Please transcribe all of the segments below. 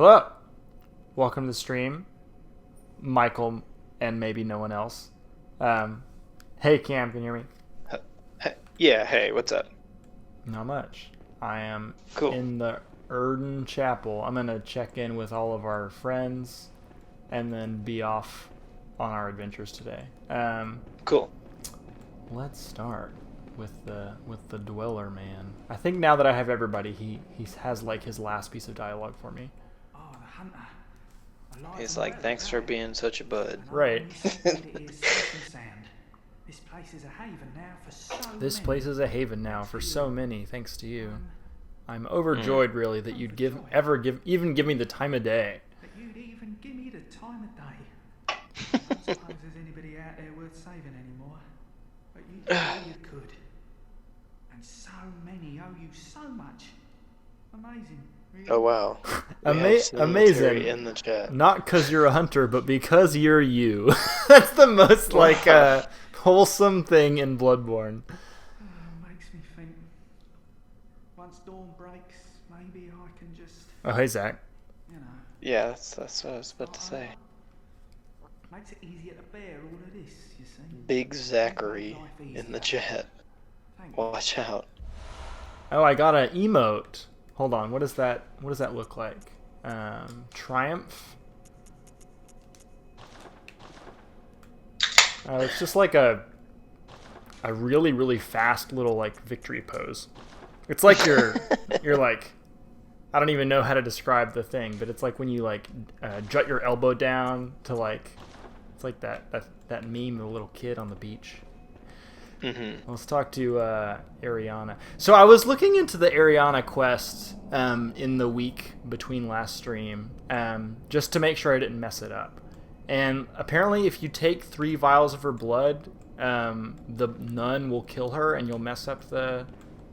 Hello, welcome to the stream, Michael, and maybe no one else. Hey Cam, can you hear me? Yeah, hey, what's up? Not much. I am Cool. in the Erden Chapel. I'm gonna check in with all of our friends, and then be off on our adventures today. Cool. Let's start with the Dweller Man. I think now that I have everybody, he has like his last piece of dialogue for me. Oh, the hunter. He's like, thanks for being such a bud. Right. This place is a haven now for so This many. place is a haven now for so many, thanks to you. I'm overjoyed, really, that you'd even give me the time of day. That you'd even give me the time of day. I don't suppose there's anybody out there worth saving anymore. But you did all you could. And so many owe you so much. Amazing. Really. Oh wow. We have cemetery Amazing. in the chat. Not because you're a hunter, but because you're you. That's the most wholesome thing in Bloodborne. Makes me think. Once dawn breaks, maybe I can just, Oh, hey Zach. you know, Yeah, that's what I was about to say. makes it easier to bear all of this, you see. Big Zachary in the chat. Thank you. Watch out. Oh, I got an emote. Hold on, what does that look like? Triumph? It's just like a really, really fast little like victory pose. It's like you're like, I don't even know how to describe the thing, but it's like when you like jut your elbow down to like, it's like that meme of the little kid on the beach. Mm-hmm. Let's talk to Ariana. So I was looking into the Ariana quest in the week between last stream, just to make sure I didn't mess it up. And apparently if you take 3 vials of her blood, the nun will kill her and you'll mess up the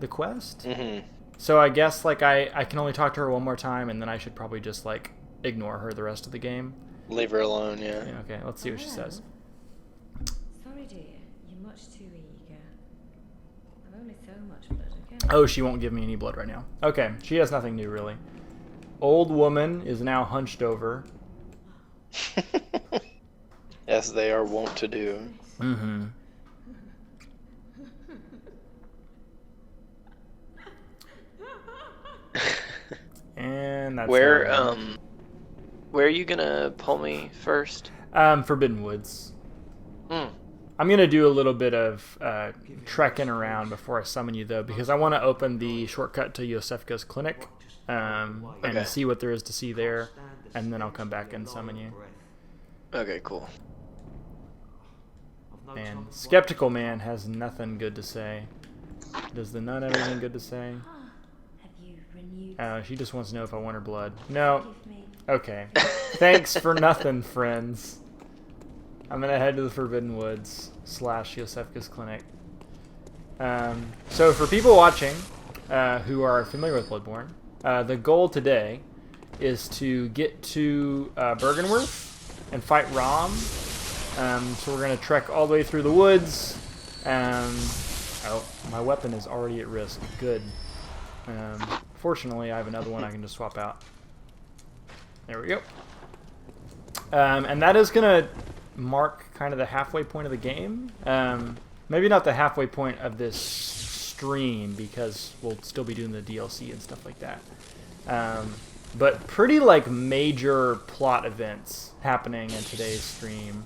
quest. Mm-hmm. So I guess like I can only talk to her one more time, and then I should probably just like ignore her the rest of the game. Leave her alone, yeah. Yeah, okay, let's see what she says. Sorry, dear. You're much too eager. I've only so much blood, okay? Oh, she won't give me any blood right now. Okay, she has nothing new, really. Old woman is now hunched over. As they are wont to do. Mm-hmm. And that's Where are you gonna pull me first? Forbidden Woods. Hmm. I'm gonna do a little bit of trekking around before I summon you, though, because I want to open the shortcut to Yosefka's clinic, and Okay. see what there is to see there, and then I'll come back and summon you. Okay, cool. And Skeptical Man has nothing good to say. Does the nun have anything good to say? Have you renewed? Oh, she just wants to know if I want her blood. No. Give me. Okay. Thanks for nothing, friends. I'm gonna head to the Forbidden Woods / Yosefka's clinic. So for people watching who are familiar with Bloodborne, the goal today is to get to Bergenworth and fight Rom. So we're gonna trek all the way through the woods. Oh, my weapon is already at risk. Good. Fortunately, I have another one I can just swap out. There we go. And that is gonna mark kind of the halfway point of the game. Maybe not the halfway point of this stream, because we'll still be doing the DLC and stuff like that. But pretty like major plot events happening in today's stream.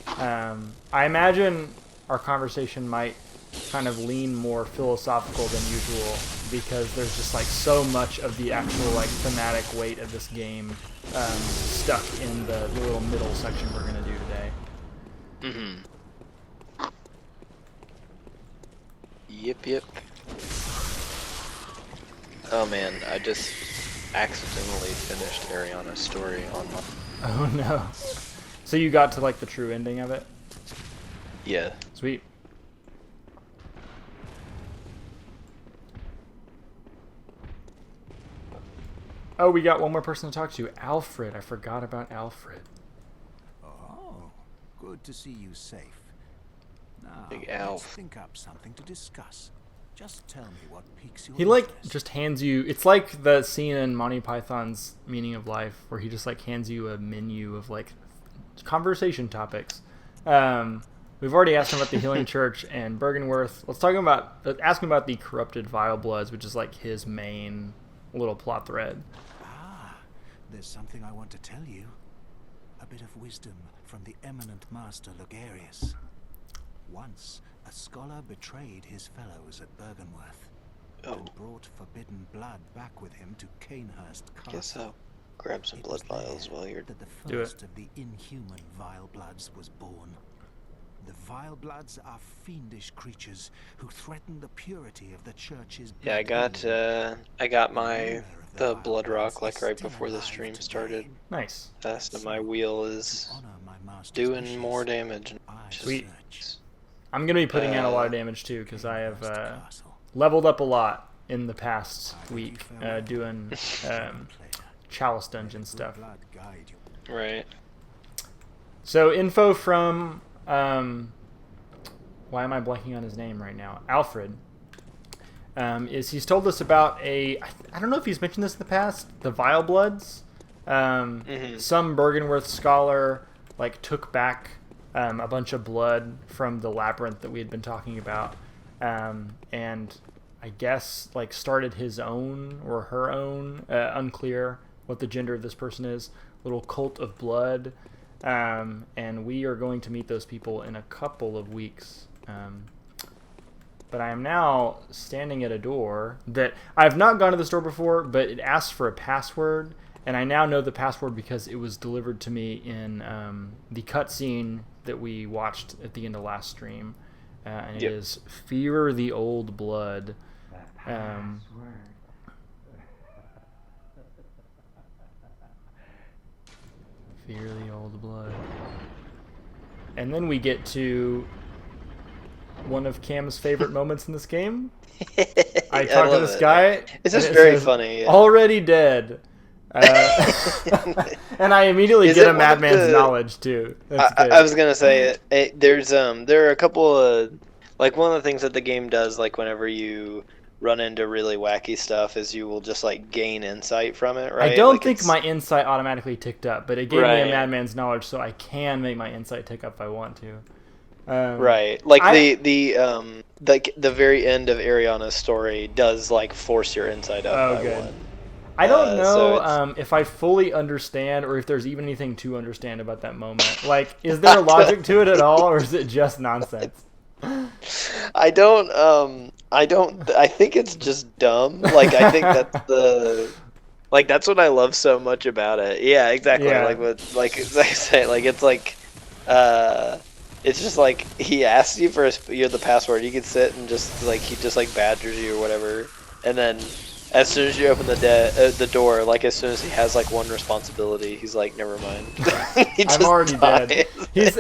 I imagine our conversation might kind of lean more philosophical than usual, because there's just like so much of the actual like thematic weight of this game stuck in the little middle section we're gonna do today. Mm-hmm. Yep. Oh man, I just accidentally finished Ariana's story on my... Oh no. So you got to like the true ending of it? Yeah. Sweet. Oh, we got one more person to talk to. Alfred. I forgot about Alfred. Oh, good to see you safe. Now, Big let's Alf. think up something to discuss. Just tell me what piques your He like interest. just hands you. It's like the scene in Monty Python's Meaning of Life where he just like hands you a menu of like conversation topics. We've already asked him about the Healing Church and Bergenworth. Ask him about the Corrupted Vile Bloods, which is like his main little plot thread. Ah, there's something I want to tell you. A bit of wisdom from the eminent master Logarius. Once, a scholar betrayed his fellows at Bergenworth and brought forbidden blood back with him to Canehurst Castle. Guess I'll grab some It blood was there vials while you're... that the Do it. first of the inhuman Vile Bloods was born. The Vile Bloods are fiendish creatures who threaten the purity of the church's Yeah, I got the blood rock like right before the stream started. Nice. So my wheel is doing more damage. Sweet. I'm gonna be putting in a lot of damage too because I have leveled up a lot in the past week doing Chalice Dungeon stuff. Right. So info from why am I blanking on his name right now? Alfred. Is he's told us about I don't know if he's mentioned this in the past, the Vile Bloods. Some Bergenworth scholar like took back a bunch of blood from the labyrinth that we had been talking about, and I guess like started his own or her own, unclear what the gender of this person is, little cult of blood, and we are going to meet those people in a couple of weeks. But I am now standing at a door that I've not gone to this door before, but it asks for a password, and I now know the password because it was delivered to me in the cutscene that we watched at the end of last stream, and it is Fear the Old Blood. Fear the Old Blood. And then we get to one of Cam's favorite moments in this game. I talk to this guy. It's just and it very says, funny. Yeah. Already dead. And I immediately get a madman's knowledge too. That's good. I was gonna say there are a couple of like one of the things that the game does like whenever you run into really wacky stuff is you will just like gain insight from it, right? I don't like think my insight automatically ticked up, but it gave me a madman's knowledge, so I can make my insight tick up if I want to. Right, like the very end of Ariana's story does like force your insight up by good. one. I don't know so if I fully understand or if there's even anything to understand about that moment. Like, is there a logic to it at all, or is it just nonsense? I think it's just dumb. Like, I think that's what I love so much about it. Yeah, exactly. Yeah. Like as I say, like it's like, it's just like he asks you for the password. You can sit and just like he just like badgers you or whatever, and then as soon as you open the door, like as soon as he has like one responsibility, he's like, never mind. I'm already dead. He's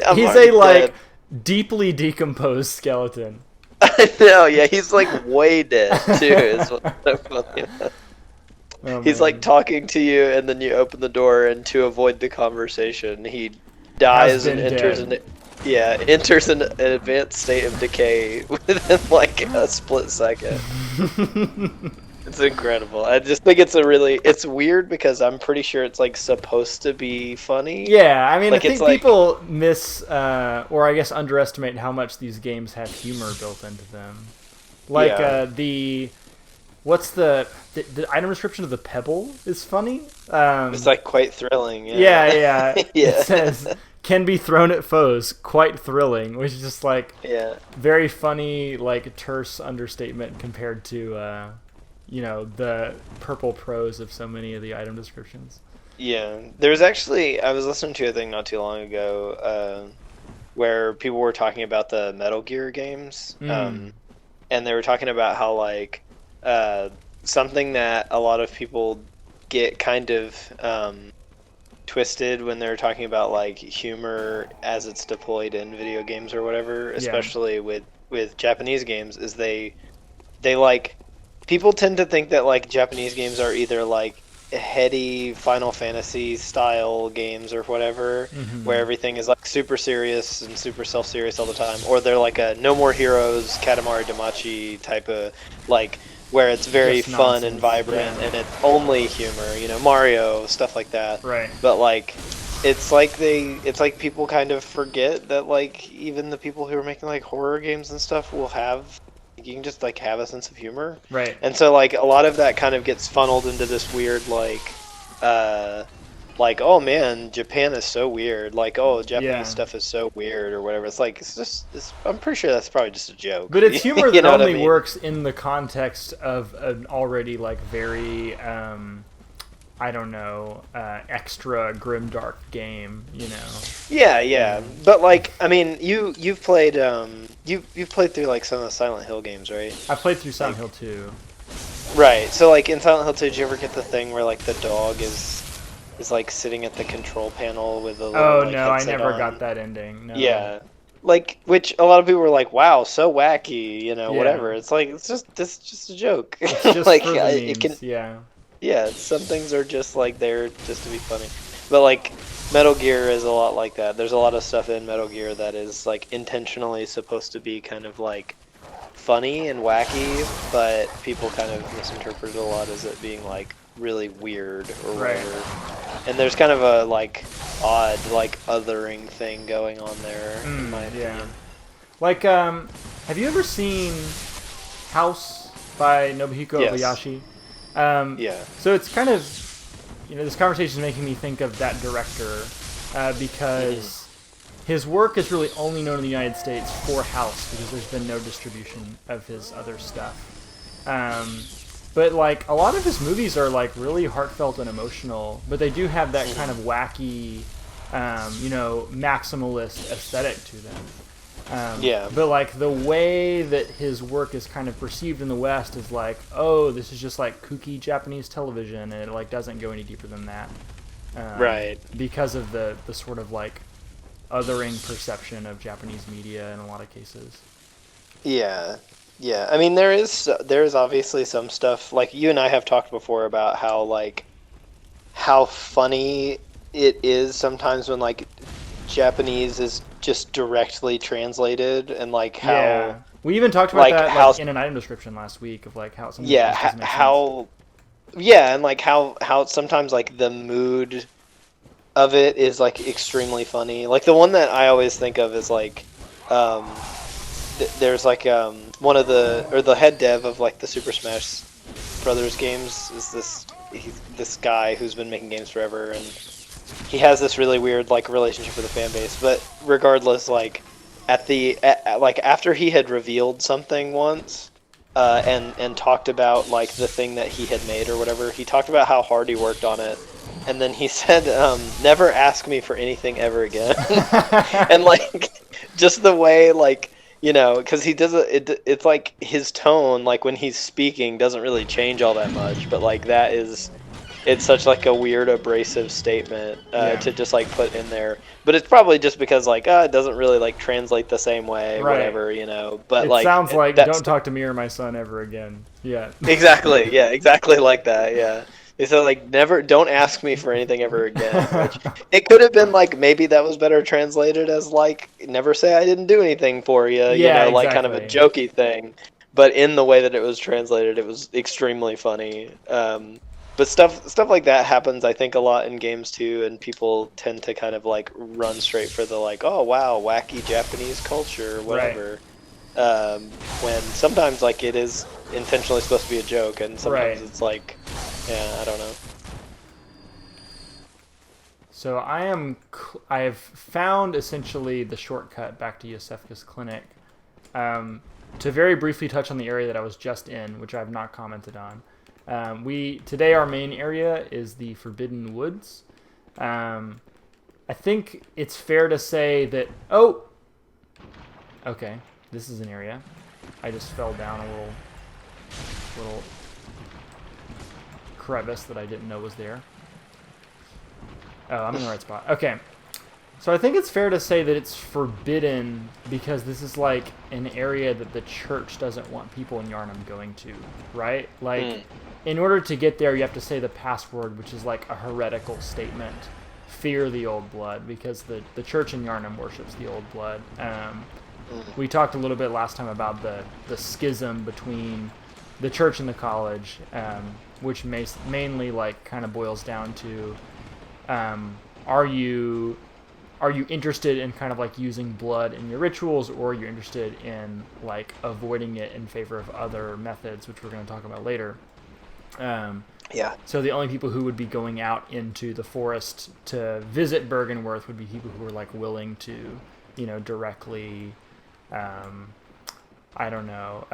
deeply decomposed skeleton. I know, yeah, he's like way dead too. Is what's so funny. He's like talking to you, and then you open the door, and to avoid the conversation, he dies and enters an advanced state of decay within like a split second. It's incredible. I just think it's weird because I'm pretty sure it's like supposed to be funny. Yeah, I mean, like, I think people miss or I guess underestimate how much these games have humor built into them. Like what's the item description of the pebble is funny. It's like quite thrilling. Yeah. Yeah. It says can be thrown at foes, quite thrilling, which is just like very funny, like terse understatement compared to the purple prose of so many of the item descriptions. Yeah, there's actually I was listening to a thing not too long ago where people were talking about the Metal Gear games, and they were talking about how like something that a lot of people get kind of twisted when they're talking about like humor as it's deployed in video games or whatever, especially with Japanese games, is they like people tend to think that like Japanese games are either like heady Final Fantasy style games or whatever, where everything is like super serious and super self-serious all the time, or they're like a No More Heroes, Katamari Damacy type of like where it's very Just fun and nonsense, vibrant yeah. and it's only humor, Mario, stuff like that. Right. But like it's like people kind of forget that like even the people who are making like horror games and stuff will have, you can just like have a sense of humor. Right. And so like a lot of that kind of gets funneled into this weird like oh man, Japan is so weird, like oh Japanese Yeah. stuff is so weird or whatever. It's like I'm pretty sure that's probably just a joke. But it's humor You that know what I only mean? works in the context of an already like very I don't know, extra grimdark game, Yeah. But like I mean you've played you've played through like some of the Silent Hill games, right? I played through Silent Hill 2. Right. So like in Silent Hill 2, did you ever get the thing where like the dog is like sitting at the control panel with a little Oh like, no, I headset never on? got that ending. No. Yeah. Like which a lot of people were like, "Wow, so wacky," Yeah. whatever. It's like it's just a joke. It's just like for the memes, it can yeah. some things are just like there just to be funny. But like Metal Gear is a lot like that. There's a lot of stuff in Metal Gear that is like intentionally supposed to be kind of like funny and wacky, but people kind of misinterpret it a lot as it being like really weird or Right. whatever. And there's kind of a like odd like othering thing going on there in my opinion. Like, have you ever seen House by Nobuhiko Yes. Obayashi? Yeah. So it's kind of, this conversation is making me think of that director because his work is really only known in the United States for House because there's been no distribution of his other stuff. But like a lot of his movies are like really heartfelt and emotional, but they do have that kind of wacky, maximalist aesthetic to them. Yeah. But like the way that his work is kind of perceived in the West is like, oh, this is just like kooky Japanese television, and it like doesn't go any deeper than that. Right. Because of the sort of like othering perception of Japanese media in a lot of cases. Yeah. Yeah. I mean there is obviously some stuff like you and I have talked before about how funny it is sometimes when like Japanese is just directly translated and like how Yeah. We even talked about like, that how- like in an item description last week of like how some of yeah the doesn't make how yeah and like how sometimes like the mood of it is like extremely funny. Like the one that I always think of is like there's like one of the head dev of like the Super Smash Brothers games is this guy who's been making games forever, and he has this really weird like relationship with the fan base. But regardless, like like after he had revealed something once and talked about like the thing that he had made or whatever, he talked about how hard he worked on it, and then he said, "Never ask me for anything ever again." And like just the way like because he does it's like his tone like when he's speaking doesn't really change all that much, but like it's such like a weird abrasive statement to just like put in there. But it's probably just because like it doesn't really like translate the same way, Right. whatever, But it like sounds like that's don't talk to me or my son ever again. Yeah. exactly, yeah, exactly like that, yeah. He said like don't ask me for anything ever again. Which it could have been like maybe that was better translated as like never say I didn't do anything for you, Yeah, like kind of a exactly. jokey thing. But in the way that it was translated, it was extremely funny. But stuff like that happens, I think, a lot in games too, and people tend to kind of like run straight for the like, oh wow, wacky Japanese culture, or whatever. When sometimes like it is intentionally supposed to be a joke, and sometimes it's like, yeah, I don't know. So I have found essentially the shortcut back to Yosefka's clinic. To very briefly touch on the area that I was just in, which I have not commented on. Today our main area is the Forbidden Woods. I think it's fair to say that okay, this is an area. I just fell down a little crevice that I didn't know was there. Oh, I'm in the right spot. Okay. So I think it's fair to say that it's forbidden because this is like an area that the church doesn't want people in Yharnam going to, right? Like in order to get there, you have to say the password, which is like a heretical statement. Fear the old blood, because the church in Yharnam worships the old blood. We talked a little bit last time about the schism between the church and the college, which mainly like kind of boils down to, are you interested in kind of like using blood in your rituals, or are you interested in like avoiding it in favor of other methods, which we're going to talk about later. So the only people who would be going out into the forest to visit Bergenworth would be people who were like willing to, directly, I don't know,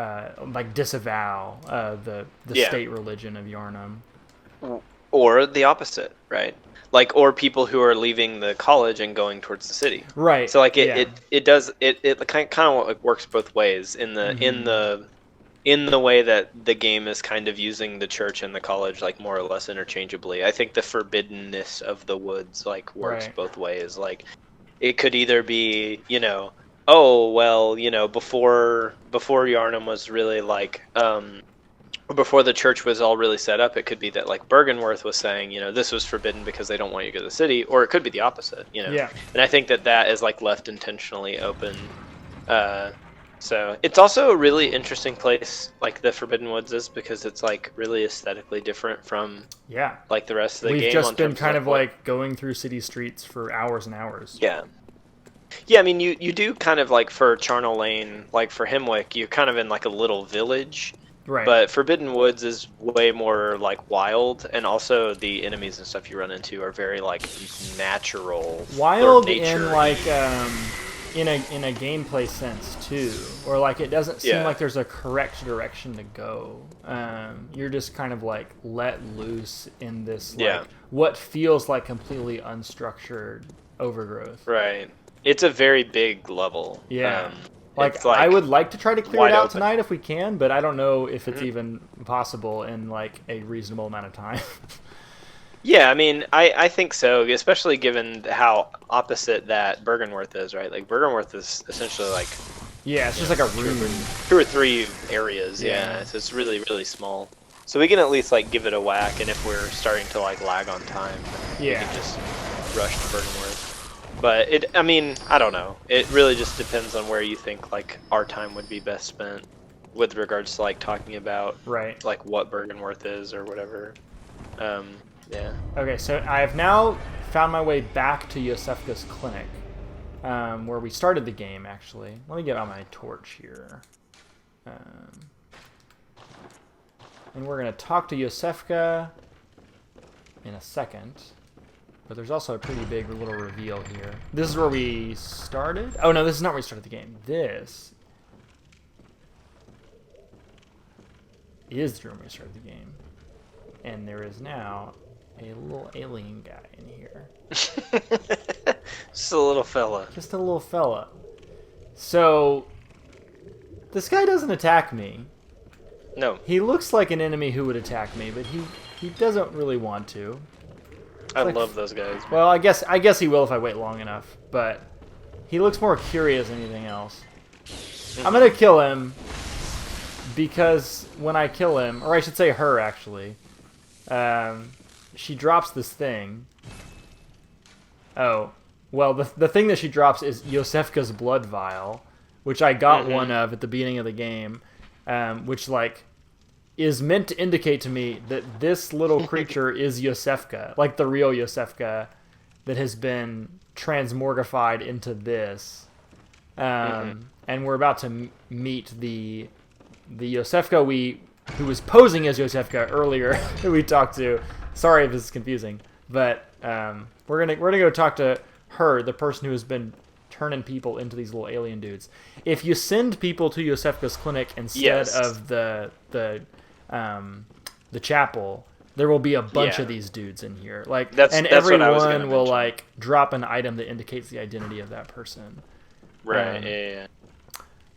like disavow the state religion of Yharnam. Or the opposite, right? Like, or people who are leaving the college and going towards the city. Right. So like it kind of like works both ways in the way that the game is kind of using the church and the college like more or less interchangeably. I think the forbiddenness of the woods like works both ways. Like it could either be, oh well, before Yharnam was really like before the church was all really set up, it could be that like Bergenworth was saying, this was forbidden because they don't want you to go to the city, or it could be the opposite, Yeah. And I think that is like left intentionally open. So it's also a really interesting place, like the Forbidden Woods is, because it's like really aesthetically different from like the rest of the game. We've just been kind of like going through city streets for hours and hours. Yeah. Yeah, I mean, you do kind of like for Charnel Lane, like for Hemwick, you're kind of in like a little village. Right. But Forbidden Woods is way more like wild, and also the enemies and stuff you run into are very like natural. Wild in like in a gameplay sense too, or like it doesn't seem like there's a correct direction to go. You're just kind of like let loose in this like what feels like completely unstructured overgrowth. Right. It's a very big level. Yeah. Like I would like to try to clear it out tonight if we can, but I don't know if it's even possible in like a reasonable amount of time. Yeah, I mean, I think so, especially given how opposite that Bergenworth is, right? Like Bergenworth is essentially like it's just like a room, 2 or 3 areas. Yeah, so it's really really small. So we can at least like give it a whack, and if we're starting to like lag on time, we can just rush to Bergenworth. But I mean, I don't know. It really just depends on where you think like our time would be best spent with regards to like talking about like what Bergenworth is or whatever. Yeah. Okay, so I have now found my way back to Yosefka's clinic, where we started the game actually. Let me get out my torch here. And we're gonna talk to Yosefka in a second. But there's also a pretty big little reveal here. This is where we started? Oh, no, this is not where we started the game. This is the room where we started the game. And there is now a little alien guy in here. Just a little fella. Just a little fella. So, this guy doesn't attack me. No. He looks like an enemy who would attack me, but he doesn't really want to. I love those guys. Well, I guess he will if I wait long enough, but he looks more curious than anything else. I'm gonna kill him because when I kill him, or I should say her actually, she drops this thing. Oh, well, the thing that she drops is Yosefka's blood vial, which I got one of at the beginning of the game, which like is meant to indicate to me that this little creature is Yosefka, like the real Yosefka that has been transmorgified into this. And we're about to meet the Yosefka who was posing as Yosefka earlier who we talked to. Sorry if this is confusing, but we're gonna go talk to her, the person who has been turning people into these little alien dudes. If you send people to Yosefka's clinic instead of the chapel, there will be a bunch of these dudes in here. Like, that's everyone will like drop an item that indicates the identity of that person. Right. Yeah.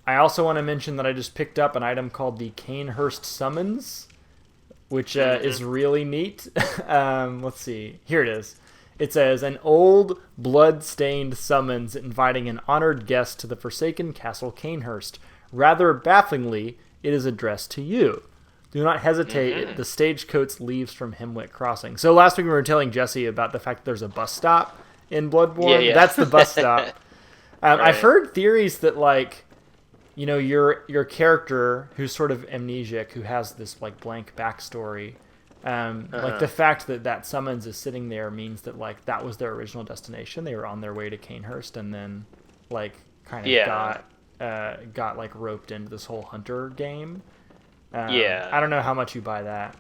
I also want to mention that I just picked up an item called the Canehurst Summons, which is really neat. Let's see. Here it is. It says, an old, blood-stained summons inviting an honored guest to the forsaken castle Canehurst. Rather bafflingly, it is addressed to you. Do not hesitate. The stagecoach leaves from Hemwick Crossing. So last week we were telling Jesse about the fact that there's a bus stop in Bloodborne. Yeah. That's the bus stop. Right. I've heard theories that, like, you know, your character who's sort of amnesiac, who has this like blank backstory, like the fact that that summons is sitting there means that like that was their original destination. They were on their way to Canehurst, and then like kind of got like roped into this whole hunter game. I don't know how much you buy that.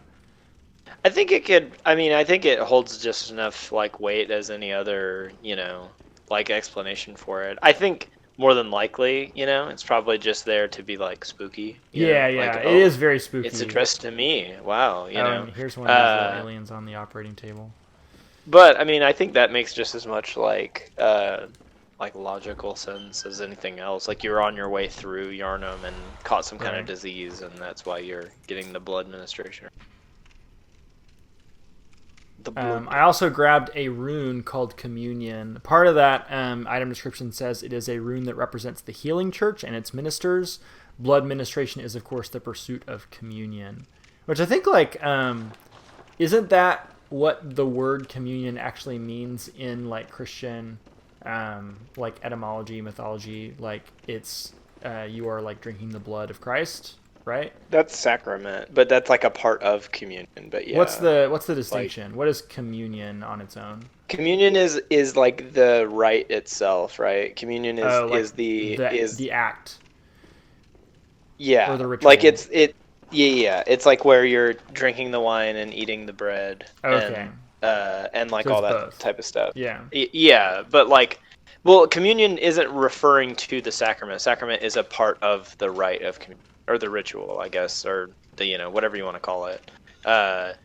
I think it could. I mean, I think it holds just enough like weight as any other, you know, like explanation for it. I think more than likely, you know, it's probably just there to be like spooky. Yeah, Like, it is very spooky. It's addressed to me. Wow, you know. And here's one of these little aliens on the operating table. But I mean, I think that makes just as much like logical sense as anything else. Like you're on your way through Yarnum and caught some kind of disease, and that's why you're getting the blood ministration. I also grabbed a rune called Communion. Part of that item description says it is a rune that represents the healing church and its ministers. Blood ministration is, of course, the pursuit of communion, which I think, like, isn't that what the word communion actually means in, like, Christian, like, etymology, mythology? Like, it's you are, like, drinking the blood of Christ, right? That's sacrament, but that's like a part of communion. But yeah, what's the distinction? Like, what is communion on its own? Communion is like the rite itself, right? Communion is the act. Yeah, or the ritual. Like it's like where you're drinking the wine and eating the bread. Okay. And like So all that both. type of stuff. Yeah. Yeah, but like, well, communion isn't referring to the sacrament. Sacrament is a part of the rite of communion. Or the ritual, I guess, or the, you know, whatever you want to call it. But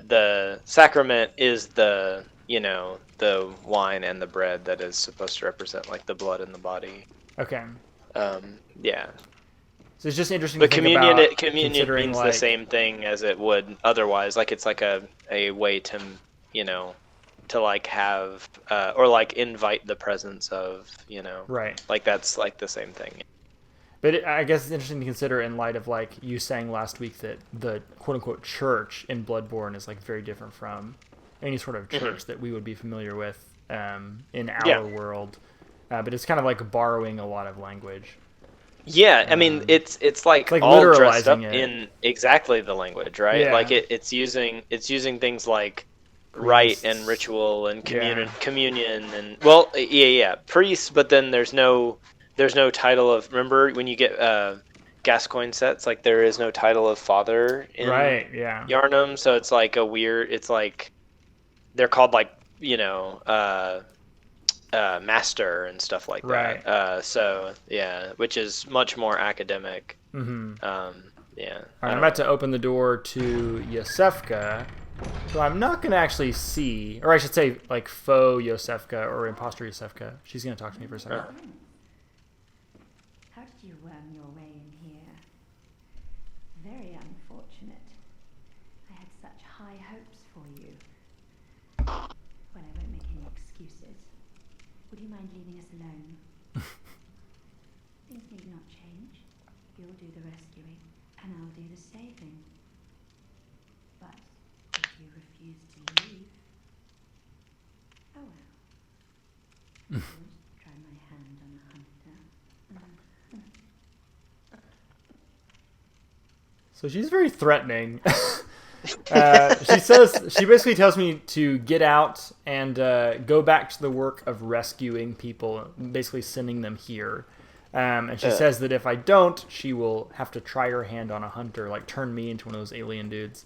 the sacrament is the, you know, the wine and the bread that is supposed to represent like the blood in the body. Okay. Yeah. So it's just interesting. But to think communion, about communion means like, the same thing as it would otherwise. Like it's like a way to, you know, to like have or like invite the presence of, you know, right. Like that's like the same thing. But I guess it's interesting to consider in light of, like, you saying last week that the quote-unquote church in Bloodborne is, like, very different from any sort of church that we would be familiar with in our world. But it's kind of like borrowing a lot of language. Yeah, I mean, it's like all dressed up in exactly the language, right? Yeah. Like it's using things like rite and ritual and communion and, well, priests, but then there's no title of, remember when you get Gascoigne sets, like there is no title of father in Yarnum, so it's like it's like they're called like, you know, master and stuff like that. So yeah, which is much more academic. Mm-hmm. Yeah. All right, I'm about to open the door to Yosefka, so I'm not going to actually see, or I should say like faux Yosefka or imposter Yosefka. She's going to talk to me for a second. How did you worm your way in here? Very unfortunate. I had such high hopes for you. Well, I won't make any excuses. Would you mind leaving us alone? Things need not change. You'll do the rescuing, and I'll do the saving. But if you refuse to leave... Oh well. Try my hand on the hunter. So she's very threatening. She basically tells me to get out and go back to the work of rescuing people, basically sending them here. And she says that if I don't, she will have to try her hand on a hunter, like turn me into one of those alien dudes.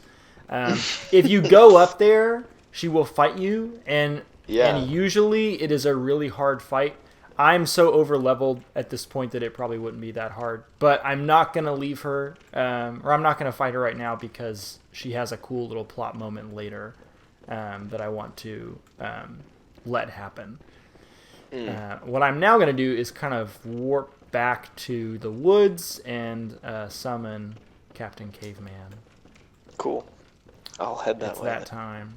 If you go up there, she will fight you, and usually it is a really hard fight. I'm so over-leveled at this point that it probably wouldn't be that hard. But I'm not going to leave her, or I'm not going to fight her right now because she has a cool little plot moment later that I want to let happen. What I'm now going to do is kind of warp back to the woods and summon Captain Caveman. Cool. I'll head that way. It's that time.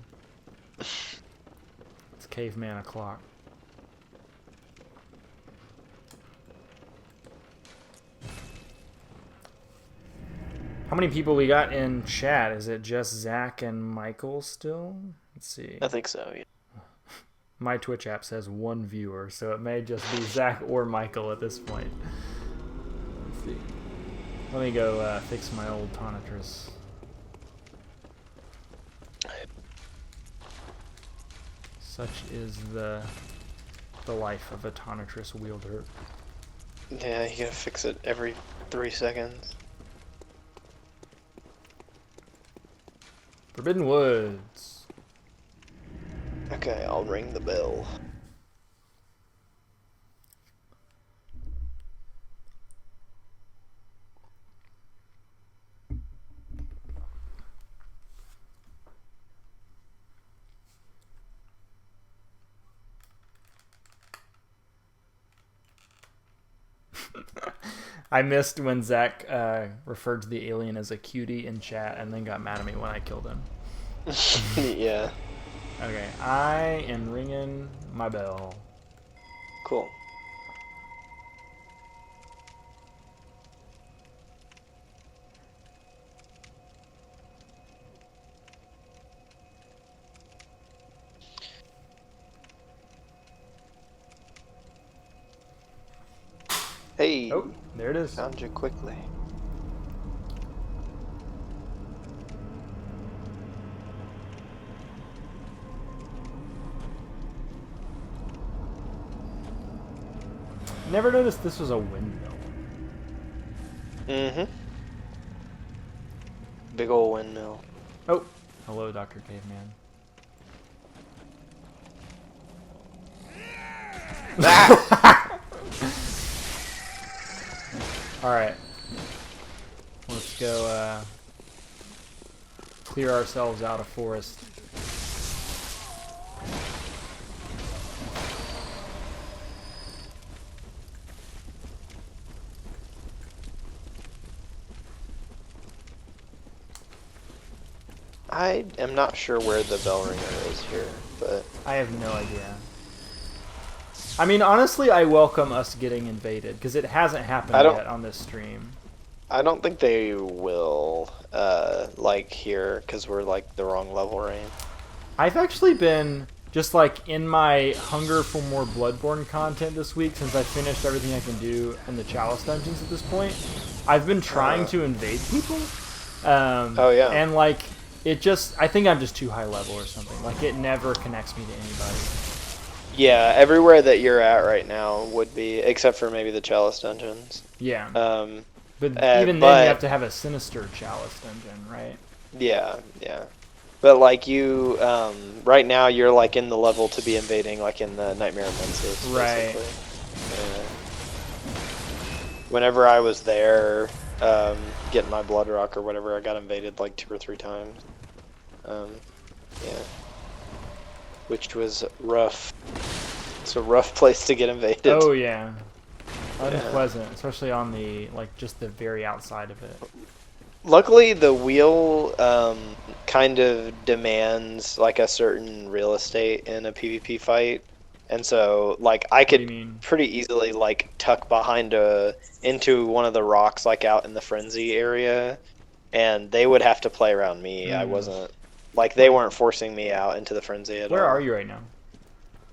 It's caveman o'clock. How many people we got in chat? Is it just Zach and Michael still? Let's see. I think so. Yeah. My Twitch app says 1 viewer, so it may just be Zach or Michael at this point. Let's see. Let me go fix my old Tonitrus. Such is the life of a Tonitrus wielder. Yeah, you gotta fix it every 3 seconds. Forbidden Woods. Okay, I'll ring the bell. I missed when Zach referred to the alien as a cutie in chat and then got mad at me when I killed him. Yeah. Okay, I am ringing my bell. Cool. Hey. Oh, there it is. Found you quickly. Never noticed this was a windmill. Mm-hmm. Big ol' windmill. Oh, hello, Dr. Caveman. Alright. Let's go clear ourselves out of forest. I am not sure where the bell ringer is here, but I have no idea. I mean, honestly, I welcome us getting invaded, because it hasn't happened yet on this stream. I don't think they will, like, here, because we're, like, the wrong level range. I've actually been just, like, in my hunger for more Bloodborne content this week, since I finished everything I can do in the Chalice dungeons at this point. I've been trying to invade people. Oh, yeah. And, like, it just, I think I'm just too high level or something. Like, it never connects me to anybody. Yeah, everywhere that you're at right now would be, except for maybe the Chalice dungeons. Yeah. Um, But even then, you have to have a sinister Chalice dungeon, right? Yeah, yeah. But, like, you, right now, you're, like, in the level to be invading, like, in the Nightmare of Mensis, Right. basically. Yeah. Whenever I was there, getting my Blood Rock or whatever, I got invaded, like, 2 or 3 times. Yeah. Which was rough. It's a rough place to get invaded. Oh, yeah. Unpleasant, especially on the, like, just the very outside of it. Luckily, the wheel kind of demands like a certain real estate in a PvP fight, and so like I could pretty easily like tuck behind into one of the rocks like out in the frenzy area, and they would have to play around me. I wasn't like they weren't forcing me out into the frenzy at all. Where are you right now?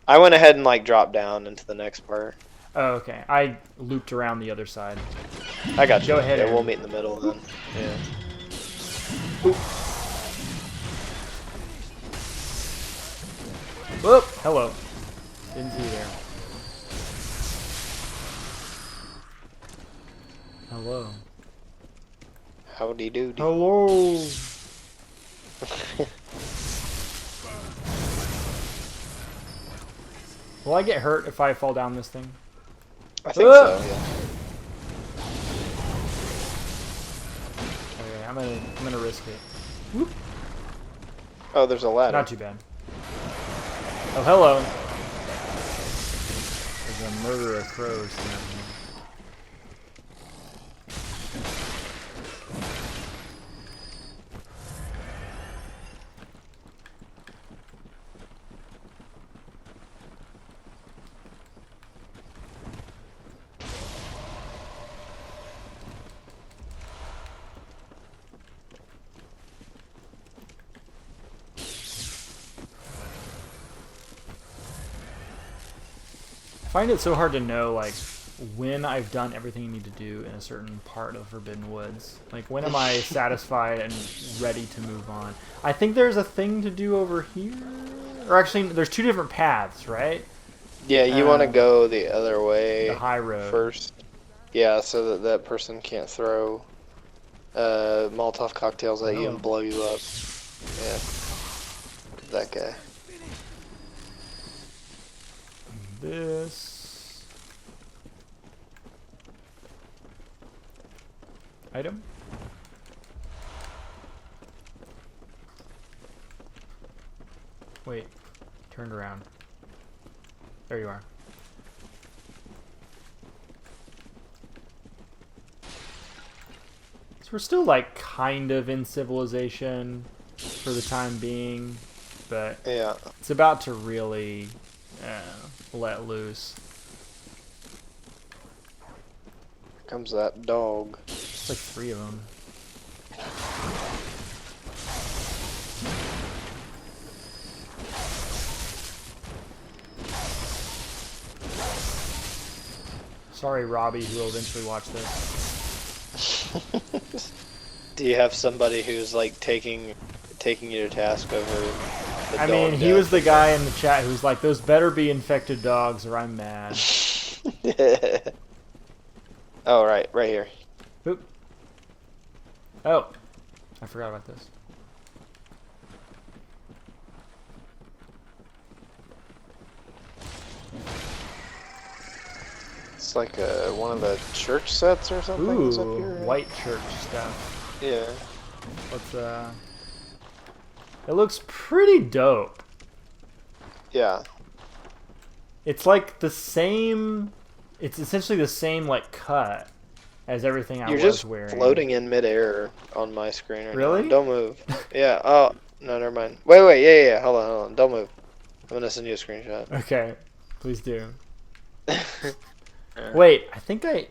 I went ahead and like dropped down into the next part. Oh, okay. I looped around the other side. I got you. Go ahead. Yeah, we'll meet in the middle then. Yeah. Oop. Whoop! Hello. Didn't see you there. Hello. Howdy doody. Hello. Will I get hurt if I fall down this thing? I think so, yeah. Okay, I'm gonna risk it. Whoop. Oh, there's a ladder. Not too bad. Oh, hello. There's a murder of crows down here. find it so hard to know, like, when I've done everything you need to do in a certain part of Forbidden Woods. Like, when am I satisfied and ready to move on? I think there's a thing to do over here. Or actually, there's two different paths, right? Yeah, you want to go the other way. The high road. First. Yeah, so that that person can't throw Molotov cocktails at you and blow you up. Yeah. That guy. This item. Wait, turned around. There you are. So we're still like kind of in civilization for the time being, but Yeah. it's about to really let loose. Here comes that dog. It's like 3 of them. Sorry, Robbie, who will eventually watch this. Do you have somebody who's like taking you to task over the I dog mean, he death? was the guy in the chat who's like, those better be infected dogs or I'm mad. Oh, right here. Oop. Oh, I forgot about this. It's like one of the church sets or something. Is up Ooh, here. white church stuff. Yeah. Let's, it looks pretty dope. Yeah. It's like the same, it's essentially the same, like, cut as everything I You're was just wearing. floating in midair on my screen right Really? now. Don't move. Yeah. Oh, no, never mind. Wait. Yeah. Hold on. Don't move. I'm gonna send you a screenshot. Okay, please do. Wait, I think I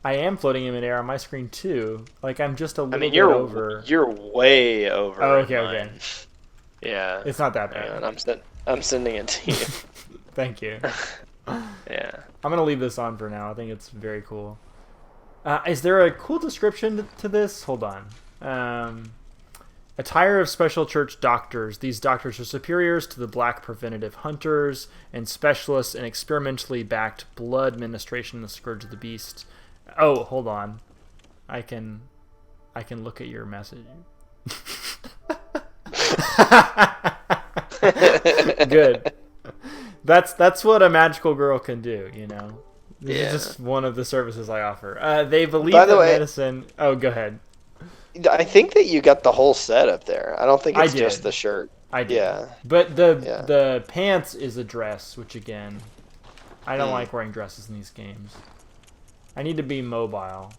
am floating in midair on my screen too. Like I'm just a little bit over. You're way over. Oh, okay, mine. okay. Yeah. It's not that Hang bad. on, I'm sending it to you. Thank you. Yeah. I'm gonna leave this on for now. I think it's very cool. Is there a cool description to this? Hold on. Attire of special church doctors. These doctors are superiors to the black preventative hunters and specialists in experimentally backed blood ministration in the Scourge of the Beast. Oh, hold on. I can look at your message. Good. That's what a magical girl can do, you know. This is just one of the services I offer. They believe By the that way, medicine. Oh, go ahead. I think that you got the whole set up there. I don't think it's just the shirt. I did. Yeah. But the pants is a dress, which again, I don't like wearing dresses in these games. I need to be mobile.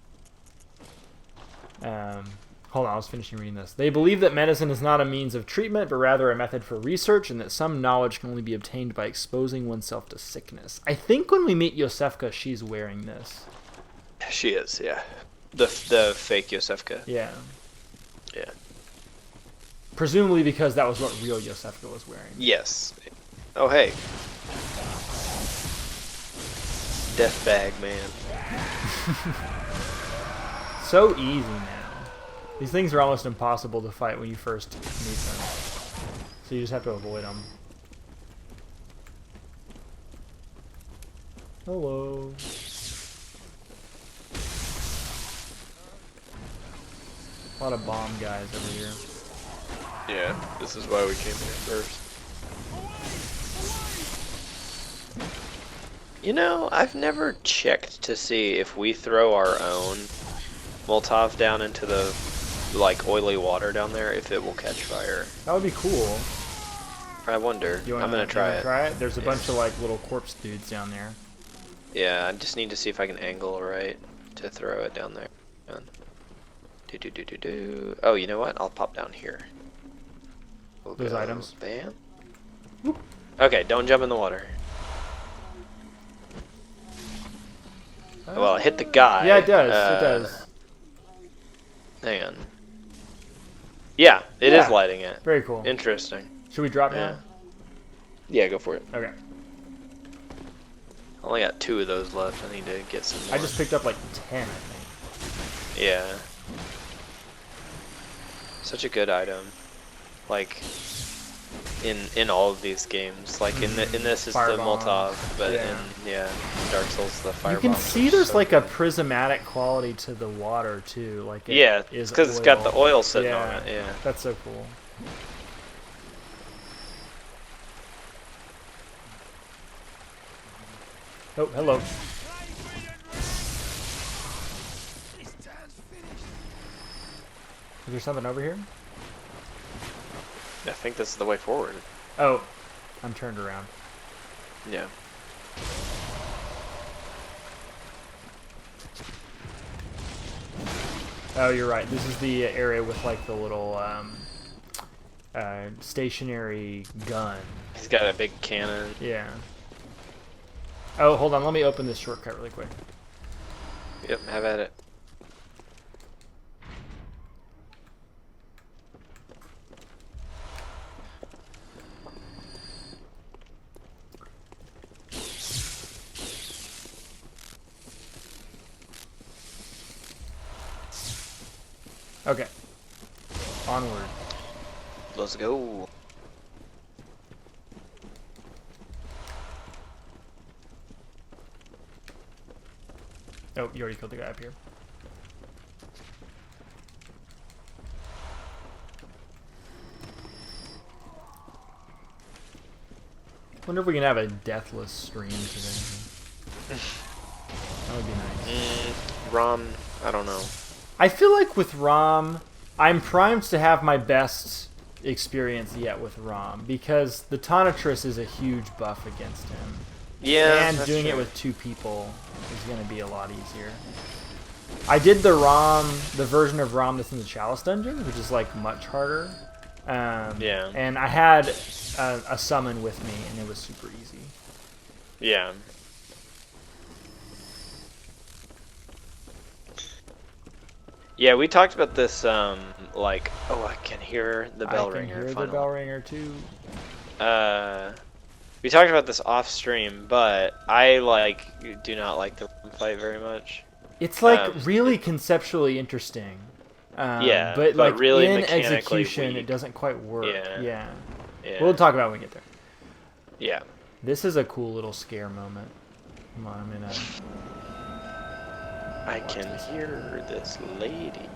Hold on, I was finishing reading this. They believe that medicine is not a means of treatment, but rather a method for research, and that some knowledge can only be obtained by exposing oneself to sickness. I think when we meet Yosefka, she's wearing this. She is, yeah. The fake Yosefka. Yeah. Yeah. Presumably because that was what real Yosefka was wearing. Yes. Oh, hey. Death bag, man. So easy now. These things are almost impossible to fight when you first meet them. So you just have to avoid them. Hello. A lot of bomb guys over here. Yeah, this is why we came here first. You know, I've never checked to see if we throw our own Molotov down into the, like, oily water down there, if it will catch fire. That would be cool. I wonder. I'm gonna try it. There's a bunch of, like, little corpse dudes down there. Yeah, I just need to see if I can angle right to throw it down there. Oh, you know what? I'll pop down here. Those items. Bam. Whoop. Okay, don't jump in the water. Well, it hit the guy. Yeah, it does. It does. Hang on. Yeah, it is lighting it. Very cool. Interesting. Should we drop now? Yeah, go for it. Okay. Only got 2 of those left. I need to get some more. I just picked up like 10, I think. Yeah. Such a good item. Like in all of these games. Like in this is the Firebomb. Molotov, but Yeah. in Dark Souls the firebomb. You can see there's like a prismatic quality to the water too. Like it yeah, is because it's got the oil. oil sitting on Yeah. it. Yeah. That's so cool. Oh, hello. Is there something over here? I think this is the way forward. Oh, I'm turned around. Yeah. Oh, you're right. This is the area with like the little stationary gun. He's got a big cannon. Yeah. Oh, hold on. Let me open this shortcut really quick. Yep, have at it. Okay. Onward. Let's go. Oh, you already killed the guy up here. Wonder if we can have a deathless stream today. That would be nice. Rom, I don't know. I feel like with Rom, I'm primed to have my best experience yet with Rom because the Tonitrus is a huge buff against him. Yeah, And that's doing true. it with 2 people is going to be a lot easier. I did the version of Rom that's in the Chalice Dungeon, which is like much harder. Yeah. And I had a summon with me, and it was super easy. Yeah. Yeah, we talked about this, like, oh, I can hear the bell I can ringer. hear the finally. bell ringer too. We talked about this off stream, but I, like, do not like the fight very much. It's like really conceptually interesting. Yeah, but like really in mechanically execution, weak. it doesn't quite work. Yeah. Yeah. We'll talk about it when we get there. Yeah. This is a cool little scare moment. Come on, I'm in a... I can hear this lady.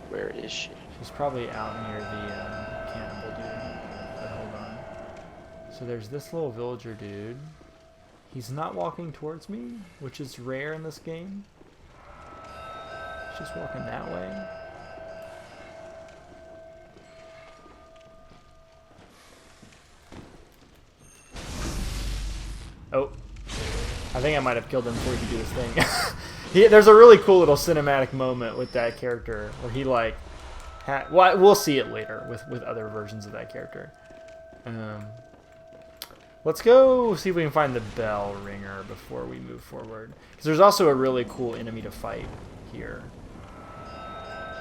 Where is she? She's probably out near the cannibal dude. But hold on. So there's this little villager dude. He's not walking towards me, which is rare in this game. He's just walking that way. Oh. I think I might have killed him before he could do this thing. There's a really cool little cinematic moment with that character where he like... well, we'll see it later with other versions of that character. Let's go see if we can find the bell ringer before we move forward. Because there's also a really cool enemy to fight here.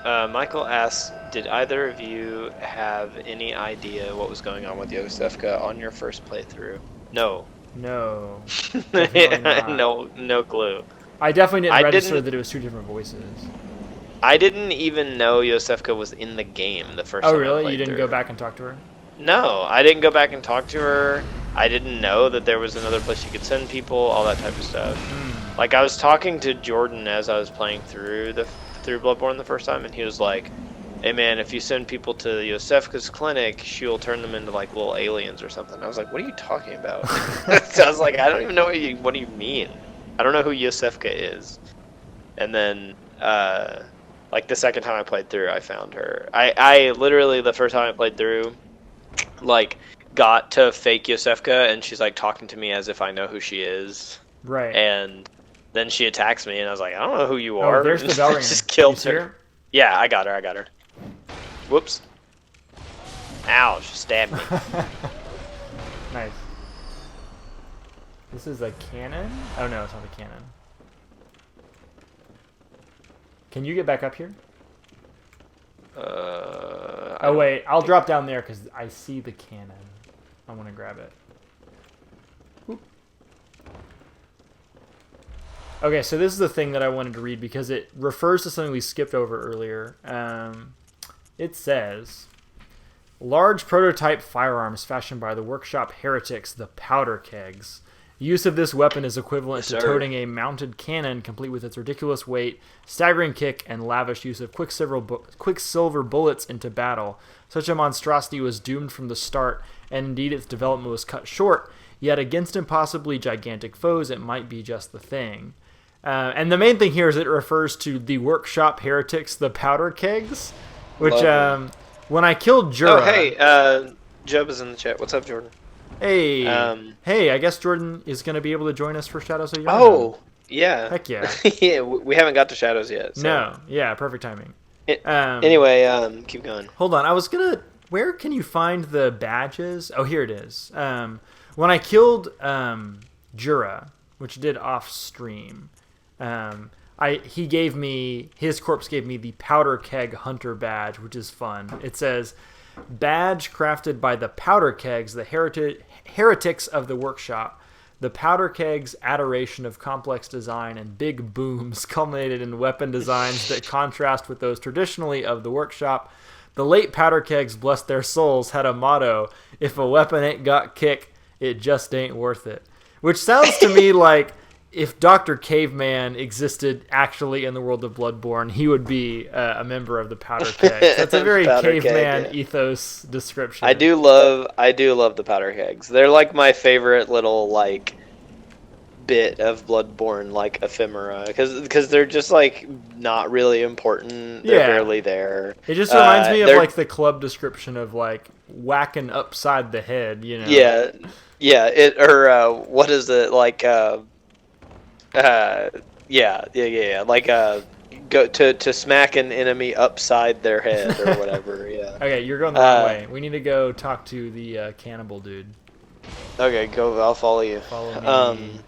Michael asks, did either of you have any idea what was going on with Yosefka on your first playthrough? No. No. No clue. I definitely didn't I register didn't- that it was 2 different voices. I didn't even know Yosefka was in the game the first time Oh, I really? played You didn't through. go back and talk to her? No, I didn't go back and talk to her. I didn't know that there was another place you could send people, all that type of stuff. Like, I was talking to Jordan as I was playing through Bloodborne the first time, and he was like, hey man, if you send people to Yosefka's clinic, she'll turn them into like little aliens or something. I was like, what are you talking about? So I was like, I don't even know what do you mean? I don't know who Yosefka is. And then, like the second time I played through, I found her. I literally, the first time I played through, like, got to fake Yosefka, and she's like talking to me as if I know who she is. Right. And then she attacks me, and I was like, I don't know who you are. Oh, there's the bell ringer. Just killed You see her. Yeah, I got her. Whoops. Ow, she stabbed me. Nice. This is a cannon? Oh no, it's not a cannon. Can you get back up here? Oh wait, I'll drop down there because I see the cannon. I want to grab it. Oop. Okay, so this is the thing that I wanted to read because it refers to something we skipped over earlier. It says, large prototype firearms fashioned by the workshop heretics, the powder kegs. Use of this weapon is equivalent to toting a mounted cannon, complete with its ridiculous weight, staggering kick, and lavish use of quicksilver bullets into battle. Such a monstrosity was doomed from the start, and indeed its development was cut short. Yet against impossibly gigantic foes, it might be just the thing. And the main thing here is it refers to the workshop heretics, the powder kegs, which when I killed Jura... Oh, hey, Jeb is in the chat. What's up, Jordan? Hey, hey, I guess Jordan is going to be able to join us for Shadows of Yarnum. Oh, yeah. Heck yeah. Yeah, we haven't got to Shadows yet. So. No, yeah, perfect timing. Anyway, keep going. Hold on, I was going to... Where can you find the badges? Oh, here it is. When I killed Jura, which did off-stream, his corpse gave me the Powder Keg Hunter badge, which is fun. It says, badge crafted by the Powder Kegs, the heretics of the workshop. The Powder Kegs' adoration of complex design and big booms culminated in weapon designs that contrast with those traditionally of the workshop. The late Powder Kegs, bless their souls, had a motto, if a weapon ain't got kick, it just ain't worth it. Which sounds to me like if Dr. Caveman existed actually in the world of Bloodborne, he would be a member of the Powder Kegs. That's a very caveman ethos description. I do love the Powder Kegs. They're like my favorite little like bit of Bloodborne like ephemera because they're just like not really important. They're barely there. It just reminds me of like the club description of like whacking upside the head, you know. Yeah. What is it like? Like go to smack an enemy upside their head or whatever. Yeah. Okay, you're going the wrong way. We need to go talk to the cannibal dude. Okay, go. I'll follow you. Follow me.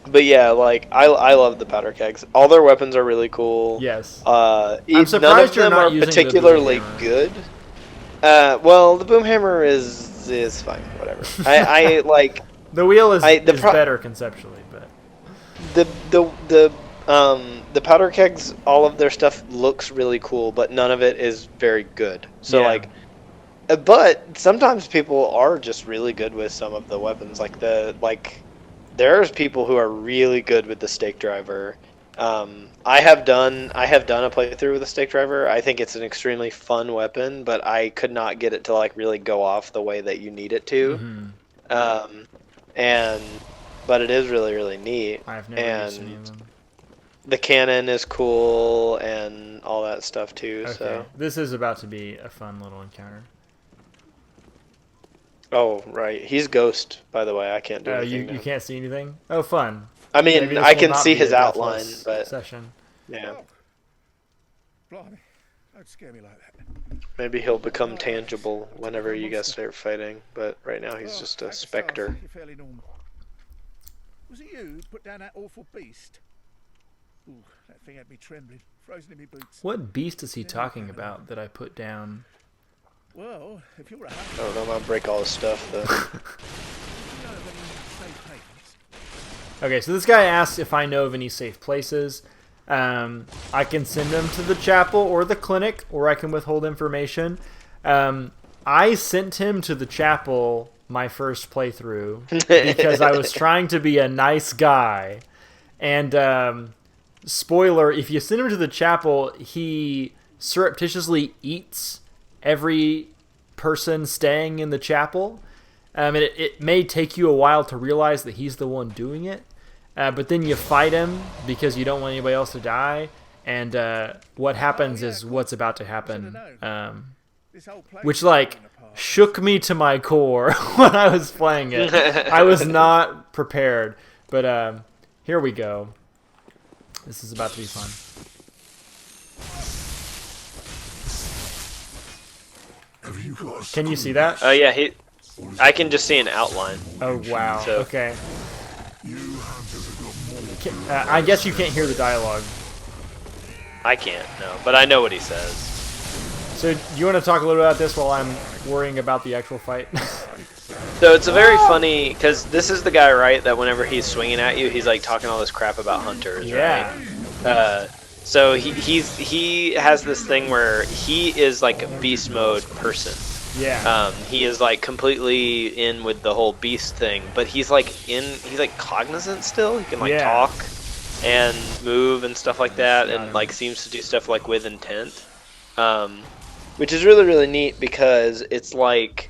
But yeah, like I love the powder kegs. All their weapons are really cool. Yes. I'm surprised none of them are particularly good. Well, the boom hammer is fine. Whatever. I like. The wheel is better conceptually, but the powder kegs, all of their stuff looks really cool, but none of it is very good. So like, but sometimes people are just really good with some of the weapons. There's people who are really good with the stake driver. I have done a playthrough with the stake driver. I think it's an extremely fun weapon, but I could not get it to like really go off the way that you need it to. But it is really, really neat. I've never used any of them. The cannon is cool and all that stuff too. Okay. So this is about to be a fun little encounter. Oh right, he's Ghost, by the way. I can't do anything. You can't see anything. Oh, fun. I mean, I can see his outline, but session. Yeah. Blimey, don't scare me like that. Maybe he'll become tangible whenever you guys start fighting. But right now he's just a specter. You're fairly normal. Was it you who put down that awful beast? Ooh, that thing had me trembling, frozen in my boots. What beast is he talking about that I put down? Well, if you're a Oh, don't want to break all his stuff though. Okay, so this guy asks if I know of any safe places. I can send him to the chapel or the clinic, or I can withhold information. I sent him to the chapel my first playthrough because I was trying to be a nice guy. And spoiler, if you send him to the chapel, he surreptitiously eats every person staying in the chapel. It may take you a while to realize that he's the one doing it, but then you fight him because you don't want anybody else to die, and what happens is what's about to happen, which like shook me to my core when I was playing it. I was not prepared, but here we go. This is about to be fun. Can you see that? Oh yeah, I can just see an outline. Oh wow. So. Okay. I guess you can't hear the dialogue. I can't, no, but I know what he says. So, do you want to talk a little about this while I'm worrying about the actual fight? So it's a very funny, because this is the guy, right, that whenever he's swinging at you, he's like talking all this crap about hunters, Yeah. right? So he has this thing where he is like a beast mode person. Yeah. He is like completely in with the whole beast thing, but he's like cognizant still. He can like Yeah. talk and move and stuff like that, Got and him. like seems to do stuff like with intent, which is really really neat because it's like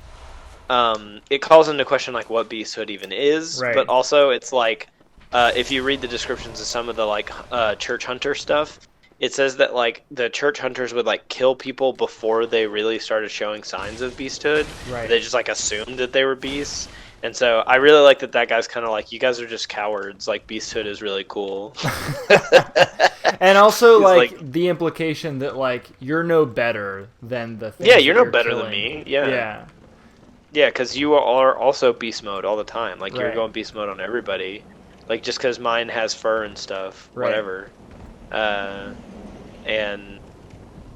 it calls into question like what beasthood even is, Right. but also it's like if you read the descriptions of some of the like church hunter stuff, it says that like the church hunters would like kill people before they really started showing signs of beasthood. Right. They just like assumed that they were beasts. And so I really like that guy's kind of like, you guys are just cowards. Like beasthood is really cool. And also He's like the implication that like you're no better than the things yeah, you're that no better killing. than me. Yeah. Yeah. Yeah, because you are also beast mode all the time. Like you're Right. going beast mode on everybody. Like just because mine has fur and stuff, Right. whatever. And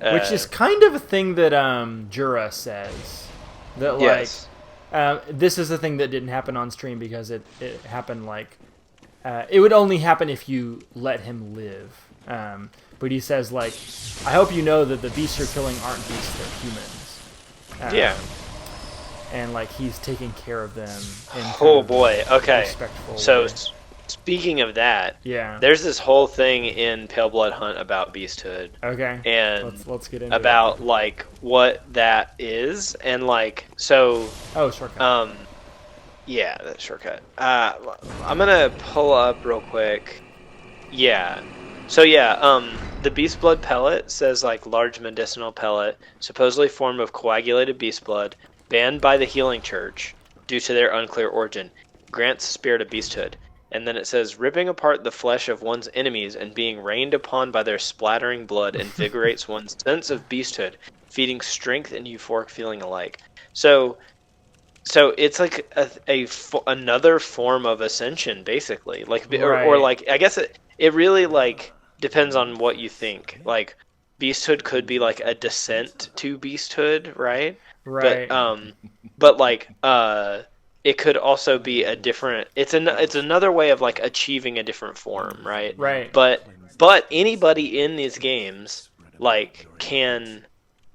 Which is kind of a thing that Jura says. That like yes. this is the thing that didn't happen on stream because it happened like it would only happen if you let him live. But he says like, I hope you know that the beasts you're killing aren't beasts, they're humans. Yeah. And like he's taking care of them. In kind Oh of boy. a Okay. respectful So way. speaking of that, Yeah. there's this whole thing in Pale Blood Hunt about beasthood. Okay. And Let's get into about like what that is and like so it. Oh, shortcut. yeah, that shortcut. I'm gonna pull up real quick. Yeah. So yeah, the beast blood pellet says like large medicinal pellet, supposedly form of coagulated beast blood, banned by the Healing Church due to their unclear origin, grants spirit of beasthood. And then it says, ripping apart the flesh of one's enemies and being rained upon by their splattering blood invigorates one's sense of beasthood, feeding strength and euphoric feeling alike. So it's like another form of ascension, basically. Like, or Right. like, I guess it really like depends on what you think. Like, beasthood could be like a descent to beasthood, right? Right. But like, it could also be a different. It's another way of like achieving a different form, right? Right. But anybody in these games like can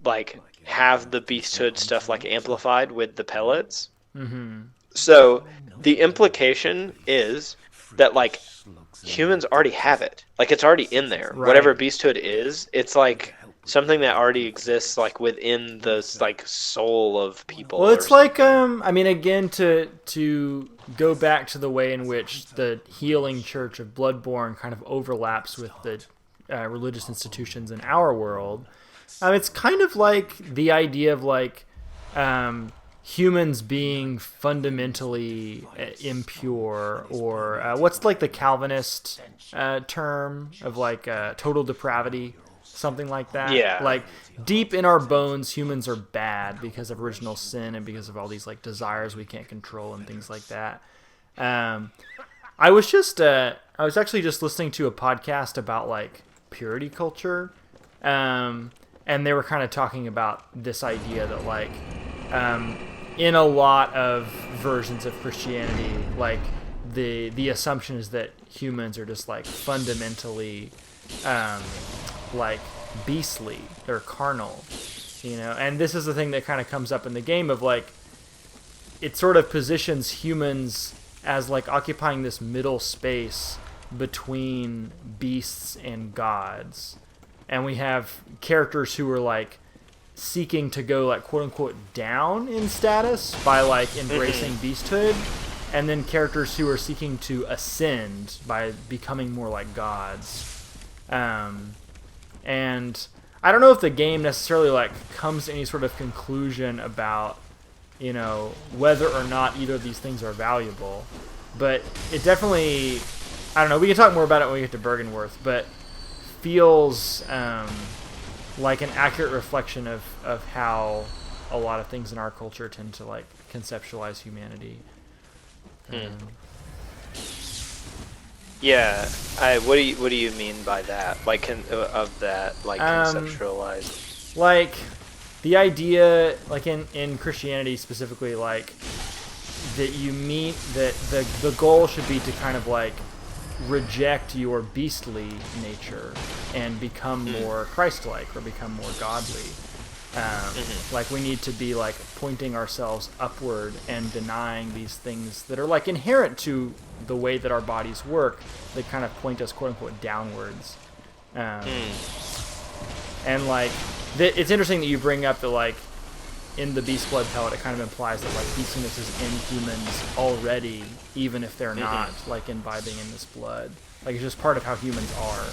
like have the beasthood stuff like amplified with the pellets. Mm-hmm. So the implication is that like humans already have it. Like it's already in there. Right. Whatever beasthood is, it's like something that already exists like within the like soul of people. Well, it's or like I mean, again, to go back to the way in which the Healing Church of Bloodborne kind of overlaps with the religious institutions in our world. It's kind of like the idea of like humans being fundamentally impure, or what's like the Calvinist term of like total depravity. Something like that. Yeah. Like deep in our bones, humans are bad because of original sin and because of all these like desires we can't control and things like that. I was actually just listening to a podcast about like purity culture, and they were kind of talking about this idea that like in a lot of versions of Christianity, like the assumption is that humans are just like fundamentally like beastly or carnal, and this is the thing that kind of comes up in the game of like it sort of positions humans as like occupying this middle space between beasts and gods, and we have characters who are like seeking to go like quote unquote down in status by like embracing beasthood, and then characters who are seeking to ascend by becoming more like gods. And I don't know if the game necessarily like comes to any sort of conclusion about, whether or not either of these things are valuable, but it definitely, I don't know, we can talk more about it when we get to Bergenworth, but feels like an accurate reflection of how a lot of things in our culture tend to like conceptualize humanity. Yeah, what do you mean by that? Like of that, like conceptualized. Like the idea, like in Christianity specifically, like that you meet that the goal should be to kind of like reject your beastly nature and become more Christ-like or become more godly. Like we need to be like pointing ourselves upward and denying these things that are like inherent to the way that our bodies work. They kind of point us quote unquote downwards. And like it's interesting that you bring up that like in the beast blood pellet it kind of implies that like beastliness is in humans already, even if they're not like imbibing in this blood. Like it's just part of how humans are.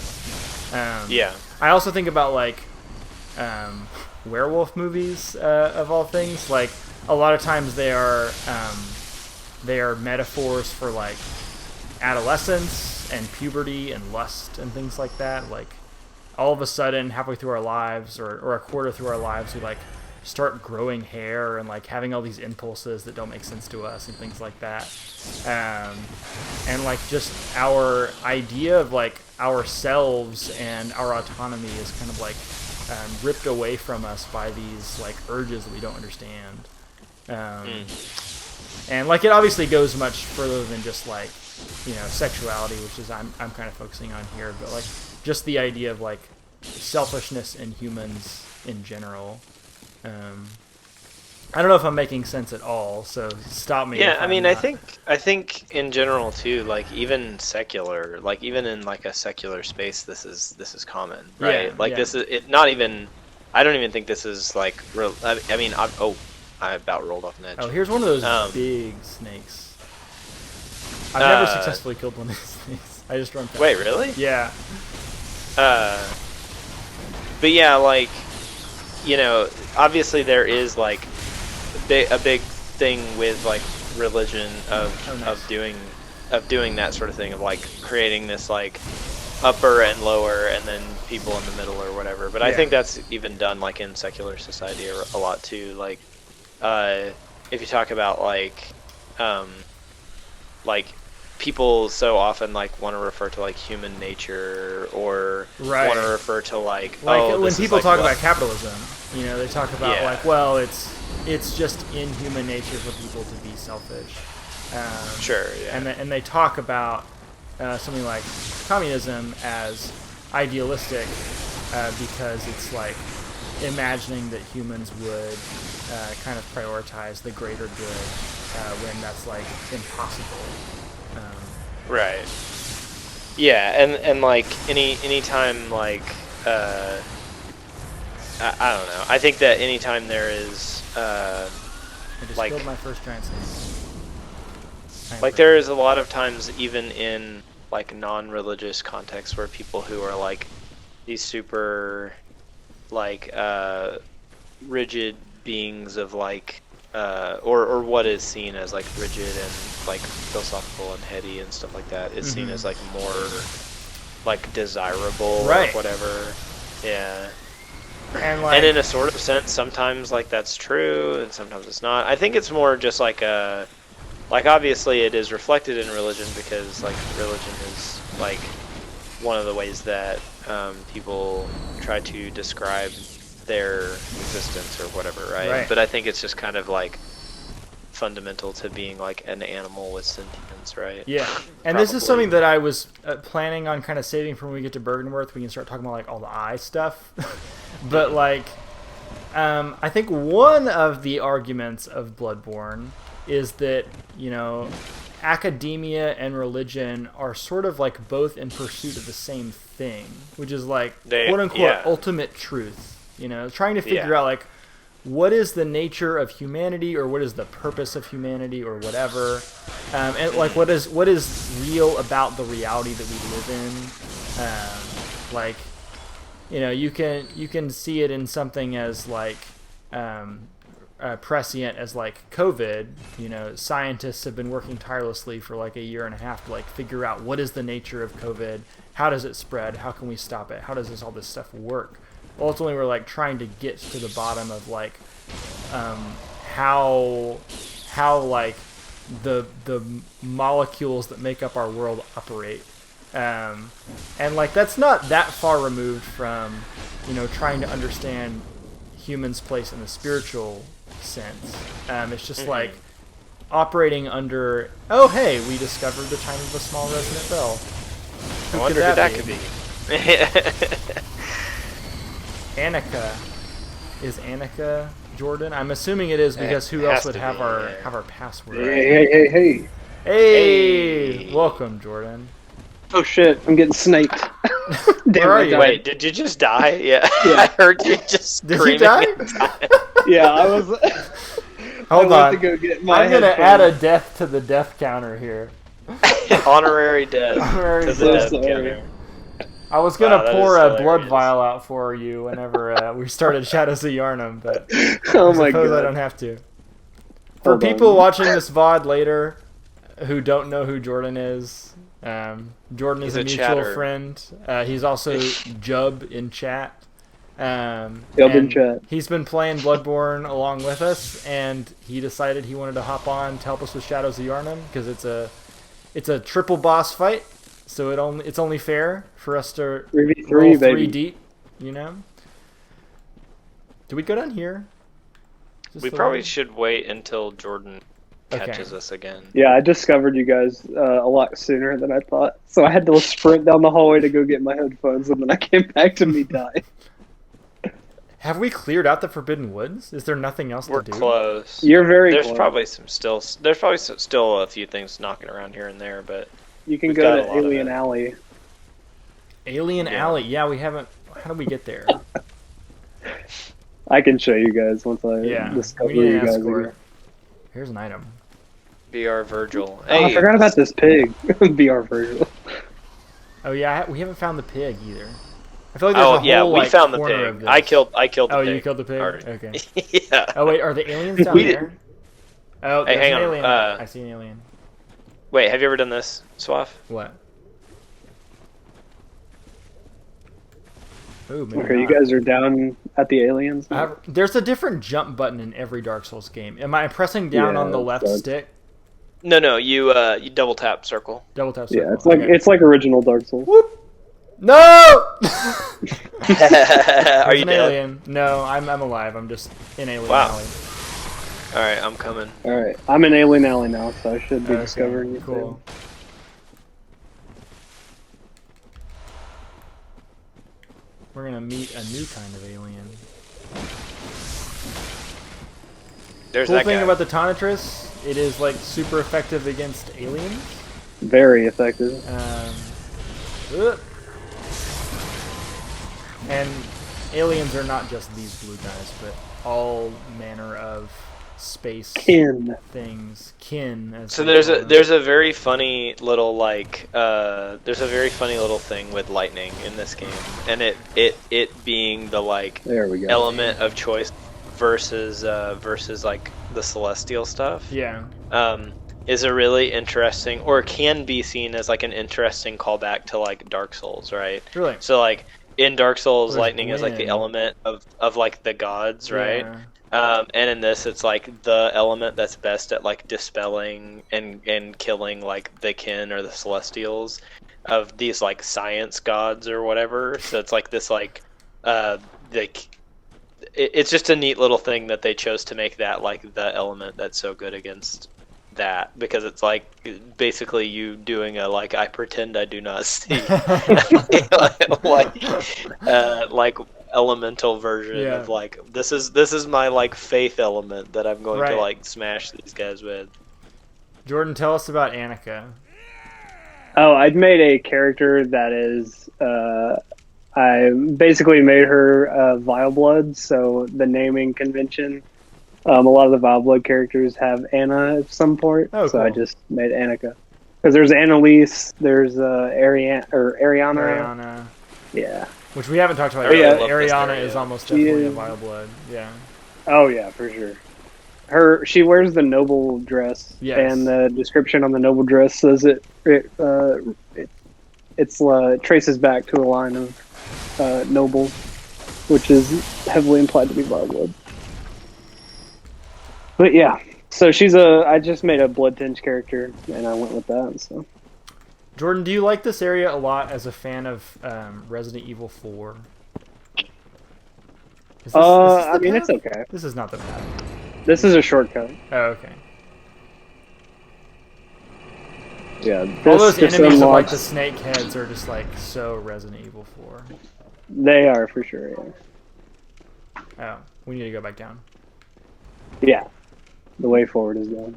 I also think about like werewolf movies of all things. Like a lot of times they are metaphors for like adolescence and puberty and lust and things like that. Like all of a sudden halfway through our lives or a quarter through our lives we like start growing hair and like having all these impulses that don't make sense to us and things like that. And like just our idea of like ourselves and our autonomy is kind of like ripped away from us by these like urges that we don't understand. And like it obviously goes much further than just like, you know, sexuality, which is I'm kind of focusing on here, but like just the idea of like selfishness in humans in general. I don't know if I'm making sense at all, so stop me. Yeah, I mean, I think in general too, like even secular, like even in like a secular space, this is common, right? Yeah, like this is it. Not even. I don't even think this is like real. I mean, I about rolled off an edge. Oh, here's one of those big snakes. I've never successfully killed one of these snakes. I just run past. Wait, really? Yeah. But yeah, like, you know, obviously there is like a big thing with like religion of doing that sort of thing, of like creating this like upper and lower and then people in the middle or whatever. But I think that's even done like in secular society a lot too. Like if you talk about like people so often like want to refer to like human nature or want to refer to like when people talk about capitalism, you know, they talk about like, well, it's just in human nature for people to be selfish. And they talk about something like communism as idealistic because it's like imagining that humans would kind of prioritize the greater good when that's like impossible. Right. Yeah, and like any time like I don't know. I think that anytime there is I just like killed my first giant snake. Like there is a lot of times even in like non-religious contexts where people who are like these super like rigid beings of like or what is seen as like rigid and like philosophical and heady and stuff like that is seen as like more like desirable or whatever. Yeah. And in a sort of sense sometimes like that's true and sometimes it's not. I think it's more just like like obviously it is reflected in religion because like religion is like one of the ways that people try to describe their existence or whatever, right? But I think it's just kind of like fundamental to being like an animal with sentience, right? Yeah. And this is something that I was planning on kind of saving for when we get to Bergenworth. We can start talking about like all the eye stuff. But like I think one of the arguments of Bloodborne is that, you know, academia and religion are sort of like both in pursuit of the same thing, which is like quote unquote ultimate truth. You know, trying to figure out like what is the nature of humanity or what is the purpose of humanity or whatever, and like what is real about the reality that we live in. Like, you know, you can see it in something as like prescient as like COVID. You know, scientists have been working tirelessly for like a year and a half to like figure out what is the nature of COVID, how does it spread, how can we stop it, how does all this stuff work. Ultimately, we're like trying to get to the bottom of like how like the molecules that make up our world operate, and like that's not that far removed from, you know, trying to understand humans' place in the spiritual sense. It's just like operating under... Oh, hey, we discovered the chime of a small resonant bell. I Who wonder who that could be. Annika. Is Annika Jordan? I'm assuming it is because who else would have our password? Hey. Hey! Welcome, Jordan. Oh shit, I'm getting sniped. Where are you? Wait, did you just die? Yeah, Yeah. I heard you just Did screaming. you die? Yeah, I was. Hold I on. went to go get my I'm gonna headphones. add a death to the death counter here. Honorary death. Honorary to the death. death counter. I was gonna Wow, that pour is a blood hilarious. vial out for you whenever we started Shadows of Yarnum, but Oh I my suppose I god. don't have to. For Hold on. people watching this VOD later who don't know who Jordan is, Jordan is He's a a mutual chatter. friend. He's also Jub in chat. Jub in and chat. He's been playing Bloodborne along with us, and he decided he wanted to hop on to help us with Shadows of Yarnum because it's a triple boss fight, so it's only fair for us to 3v3, roll baby. 3 deep, you know. Do we go down here? Is this We the probably way? should wait until Jordan Okay. catches us again. Yeah, I discovered you guys a lot sooner than I thought. So I had to sprint down the hallway to go get my headphones, and then I came back to me die. Have we cleared out the Forbidden Woods? Is there nothing else We're to do? close. You're very There's close. probably still a few things knocking around here and there, but You can we've go got a to lot of Alien it. Alley. Alien Yeah. Alley. Yeah, we haven't. How do we get there? I can show you guys once I Yeah, discover we need you an guys escort. again. Here's an item. BR Virgil. Oh, I forgot about this pig. BR Virgil. Oh yeah, we haven't found the pig either. I feel like there's Oh a yeah, whole, we like, found the corner of pig. this. I killed the Oh, pig. you killed the pig? Alright. Okay. Yeah. Oh wait, are the aliens down We did- there? Oh, Hey, there's hang an on, alien. I see an alien. Wait, have you ever done this, Swaff? What? Ooh, maybe Okay, you not. guys are down at the aliens. There's a different jump button in every Dark Souls game. Am I pressing down Yeah, on the it left sucks. stick? No, you double tap circle. Double tap circle. Yeah, it's like Okay. it's like original Dark Souls. Whoop! No! Are There's you an dead? alien. No, I'm alive. I'm just in Alien Wow. Alley. All right, I'm coming. All right, I'm in Alien Alley now, so I should be Okay, discovering you. cool. We're gonna meet a new kind of alien. There's Cool that thing guy. about the Tonitrus, it is like super effective against aliens. Very effective. And aliens are not just these blue guys, but all manner of space Kin. things, kin. As So they there's call a them. there's a very funny little there's a very funny little thing with lightning in this game, and it being the like There we go. element of choice versus like the celestial stuff. Yeah. Is a really interesting, or can be seen as like an interesting callback to like Dark Souls, right? Really. So like in Dark Souls, There's lightning is like the wind. element of like the gods, right? Yeah. And in this, it's like the element that's best at like dispelling and killing like the kin or the celestials of these like science gods or whatever. So it's like this like it's just a neat little thing that they chose to make that like the element that's so good against that, because it's like basically you doing a like I pretend I do not see like elemental version Yeah. of like this is my like faith element that I'm going Right. to like smash these guys with. Jordan, tell us about Annika. Oh, I'd made a character that is. I basically made her Vile Blood, so the naming convention. A lot of the Vile Blood characters have Anna at some point, Oh, so I cool. just made Annika. Because there's Annalise, there's Ariana. Ariana, Yeah. which we haven't talked about I really yet. love this Ariana area. is almost She definitely a is- vile blood. Yeah. Oh yeah, for sure. She wears the noble dress, Yes. and the description on the noble dress says it traces back to a line of nobles, which is heavily implied to be vile blood. But yeah, so I just made a blood tinge character, and I went with that. So Jordan, do you like this area a lot as a fan of Resident Evil 4? Is this I the mean, path? it's okay. This is not the path. This is a shortcut. Oh, okay. Yeah, All those this enemies with like the unlocks- snake heads are just like so Resident Evil 4. They are for sure. Yeah. Oh, we need to go back down. Yeah, the way forward is down.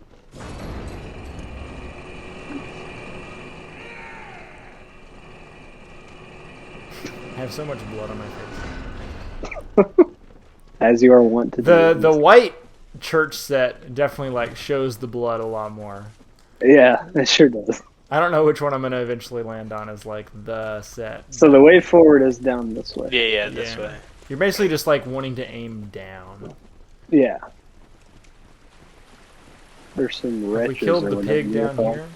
I have so much blood on my face. As you are wont to do. The white church set definitely like shows the blood a lot more. Yeah, it sure does. I don't know which one I'm gonna eventually land on as like the set. So the way forward is down this way. Yeah, this Yeah. way. You're basically just like wanting to aim down. Yeah. There's some Have wretches. we killed or the whatever pig they're down called. here?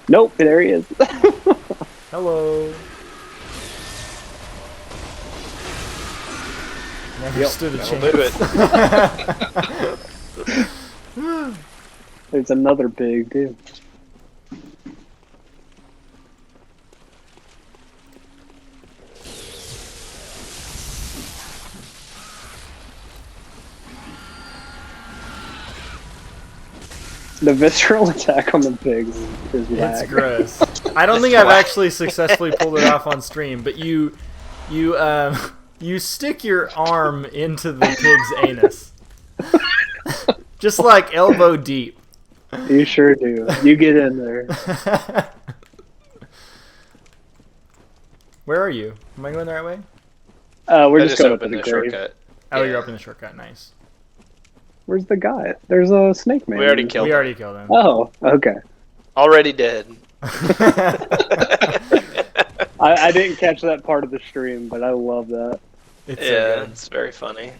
Nope, there he is. Hello. Never Yep, stood a that'll chance. do There's another pig too. The visceral attack on the pigs is whack. It's gross. I don't think I've actually successfully pulled it off on stream, but you stick your arm into the pig's anus, just like elbow deep. You sure do. You get in there. Where are you? Am I going the right way? We're I just just going up opened the the grave. shortcut. Oh, Yeah. you're up in the shortcut. Nice. Where's the guy? There's a snake man. We already killed We him. already killed him. Oh, okay. Already dead. I didn't catch that part of the stream, but I love that. It's so Yeah, good. it's very funny.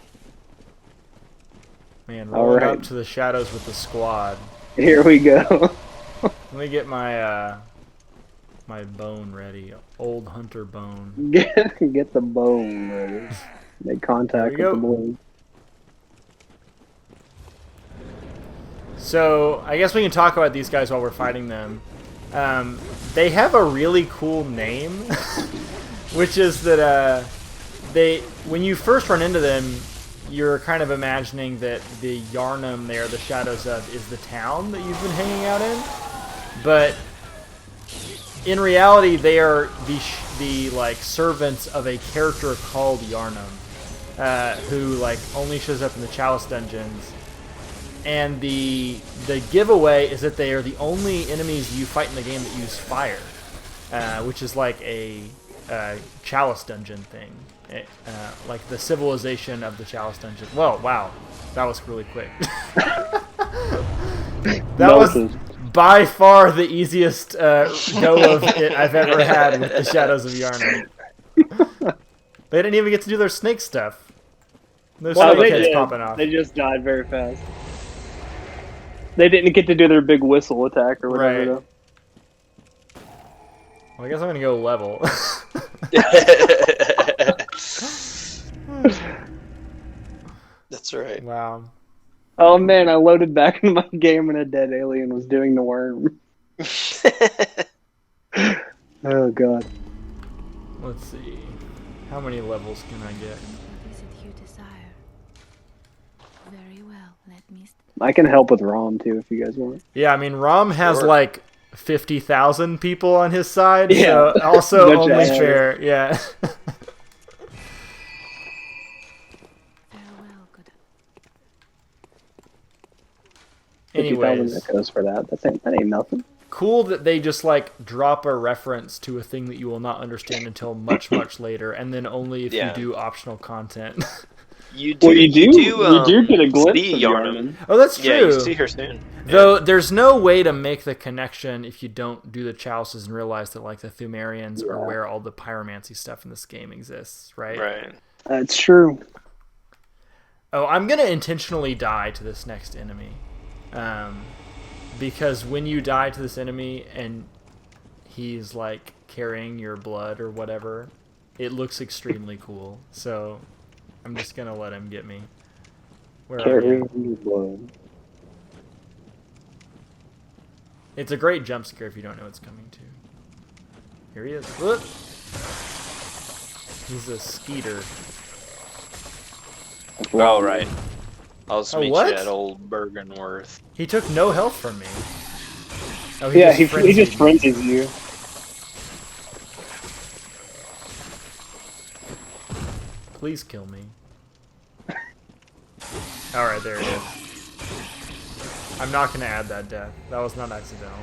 Man, rolling Alright. up to the shadows with the squad. Here we go. Let me get my my bone ready. Old hunter bone. Get the bone ready. Make contact with There the we go. blade. So I guess we can talk about these guys while we're fighting them. They have a really cool name, which is that when you first run into them, you're kind of imagining that the Yarnum there, the Shadows of, is the town that you've been hanging out in. But in reality, they are the like servants of a character called Yarnum, who like only shows up in the Chalice dungeons. And the giveaway is that they are the only enemies you fight in the game that use fire, which is like a Chalice dungeon thing, like the civilization of the Chalice dungeon. Whoa, wow, that was really quick. That was by far the easiest go of it I've ever had with the Shadows of Yarnum. They didn't even get to do their snake stuff. No snake they heads did. popping off. They just died very fast. They didn't get to do their big whistle attack or whatever. Right. Though. Well, I guess I'm gonna go level. That's right. Wow. Oh man, I loaded back into my game and a dead alien was doing the worm. Oh god. Let's see. How many levels can I get? What is it you desire? Very well, let me... I can help with ROM too if you guys want. Yeah, I mean, Rom has Sure. like 50,000 people on his side, Yeah. so also Bunch of only assholes. fair. Yeah. Farewell, good... 50,000 Anyways, echoes for that. That ain't nothing. cool that they just like drop a reference to a thing that you will not understand until much, much later, and then only if Yeah. you do optional content. You do. Well, you do get a glimpse see of Yarnum. Yarnum. Oh, that's true. Yeah, you see her soon. Though there's no way to make the connection if you don't do the chalices and realize that like the Thumerians are Yeah. where all the pyromancy stuff in this game exists, right? Right. That's true. Oh, I'm gonna intentionally die to this next enemy, because when you die to this enemy and he's like carrying your blood or whatever, it looks extremely cool. So I'm just gonna let him get me. Where are Carrying you? your blood. It's a great jump scare if you don't know it's coming to. Here he is. Whoop! He's a skeeter. All right. I'll Oh, meet what? you at old Bergenworth. He took no health from me. Oh, Yeah, he frenzied just me. frenzies you. Please kill me. Alright, there it is. I'm not gonna add that death. That was not accidental.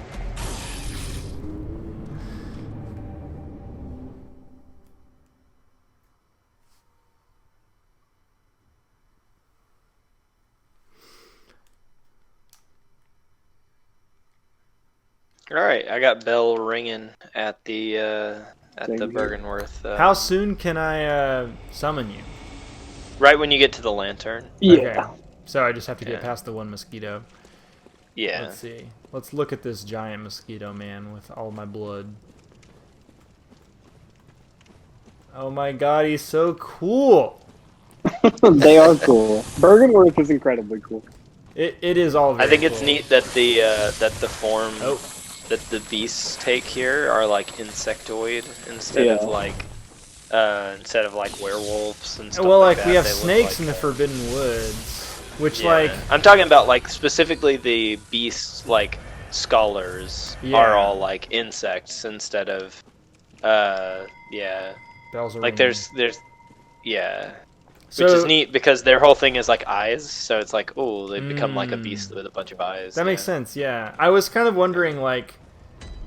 All right, I got bell ringing at the Same here. Bergenworth. How soon can I summon you? Right when you get to the lantern. Yeah. Okay. So I just have to get Yeah. past the one mosquito. Yeah. Let's see. Let's look at this giant mosquito man with all my blood. Oh my god, he's so cool! They are cool. Bergenworth is incredibly cool. It is all very I think it's cool. neat that the form Oh. that the beasts take here are like insectoid instead of like werewolves and stuff Well, like like that. we have They look snakes like in the that. Forbidden Woods, which Yeah. like I'm talking about like specifically the beasts like scholars Yeah. are all like insects instead of yeah. bells are Like ringing. there's yeah. So, Which is neat because their whole thing is like eyes, so it's like, oh, they become like a Mm. beast with a bunch of eyes. That makes sense, yeah. I was kind of wondering, like,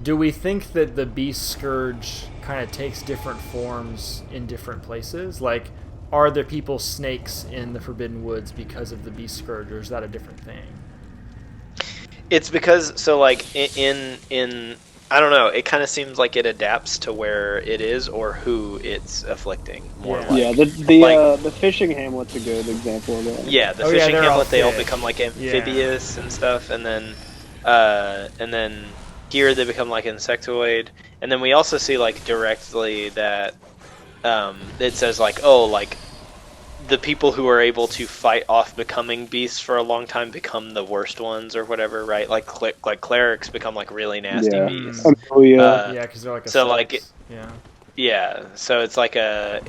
do we think that the Beast Scourge kind of takes different forms in different places? Like, are there people snakes in the Forbidden Woods because of the Beast Scourge, or is that a different thing? It's because so like in I don't know. It kind of seems like it adapts to where it is or who it's afflicting. More Yeah. like Yeah, the fishing hamlet's a good example of that. yeah, the Oh, yeah, fishing they're all hamlet they all fish. become like amphibious and stuff, and then here they become like insectoid, and then we also see like directly that it says like like the people who are able to fight off becoming beasts for a long time become the worst ones or whatever, right? Like clerics become like really nasty Yeah. beasts. Amelia. Yeah, because they're like a so, like, sex. Yeah. Yeah, so it's like a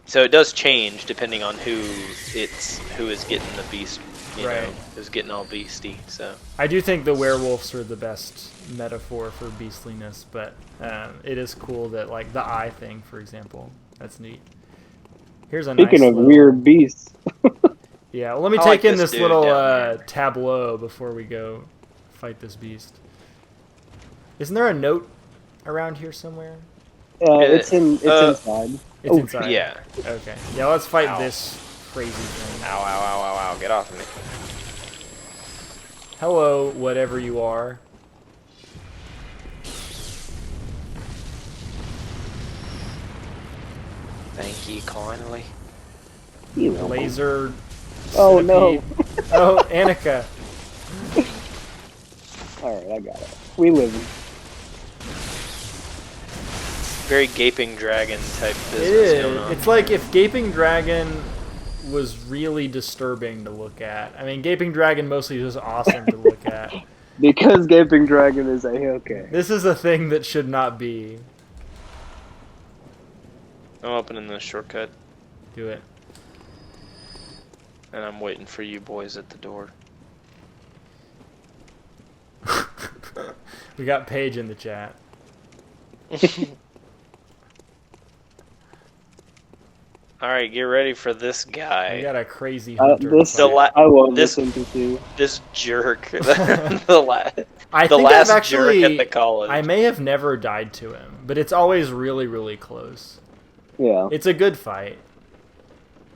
So it does change depending on who is getting the beast, you Right. know, who's getting all beasty. So I do think the werewolves are the best metaphor for beastliness, but it is cool that, like, the eye thing, for example, that's neat. Here's a Speaking nice of little... weird beasts. Yeah, well, let me I take like in this this dude little down here. tableau before we go fight this beast. Isn't there a note around here somewhere? It's inside. It's Oh, inside. yeah. Okay. Yeah, let's fight Ow. this crazy thing. ow, ow, ow, ow, ow, get off of me. Hello, whatever you are. Thank you kindly. you know. Laser. Oh, no. centipede. Oh, Annika. Alright, I got it. We live. Very gaping dragon type It business going is. on. It's like if Gaping Dragon was really disturbing to look at. I mean, Gaping Dragon mostly is awesome to look at. Because Gaping Dragon is A-okay. This is a thing that should not be. I'm opening the shortcut, Do it. and I'm waiting for you boys at the door. We got Paige in the chat. All right, get ready for this We guy. got a crazy hunter. This, The la- I love this- this NPC. This jerk, I the think last I've actually, jerk at the college. I may have never died to him, but it's always really, really close. Yeah. It's a good fight.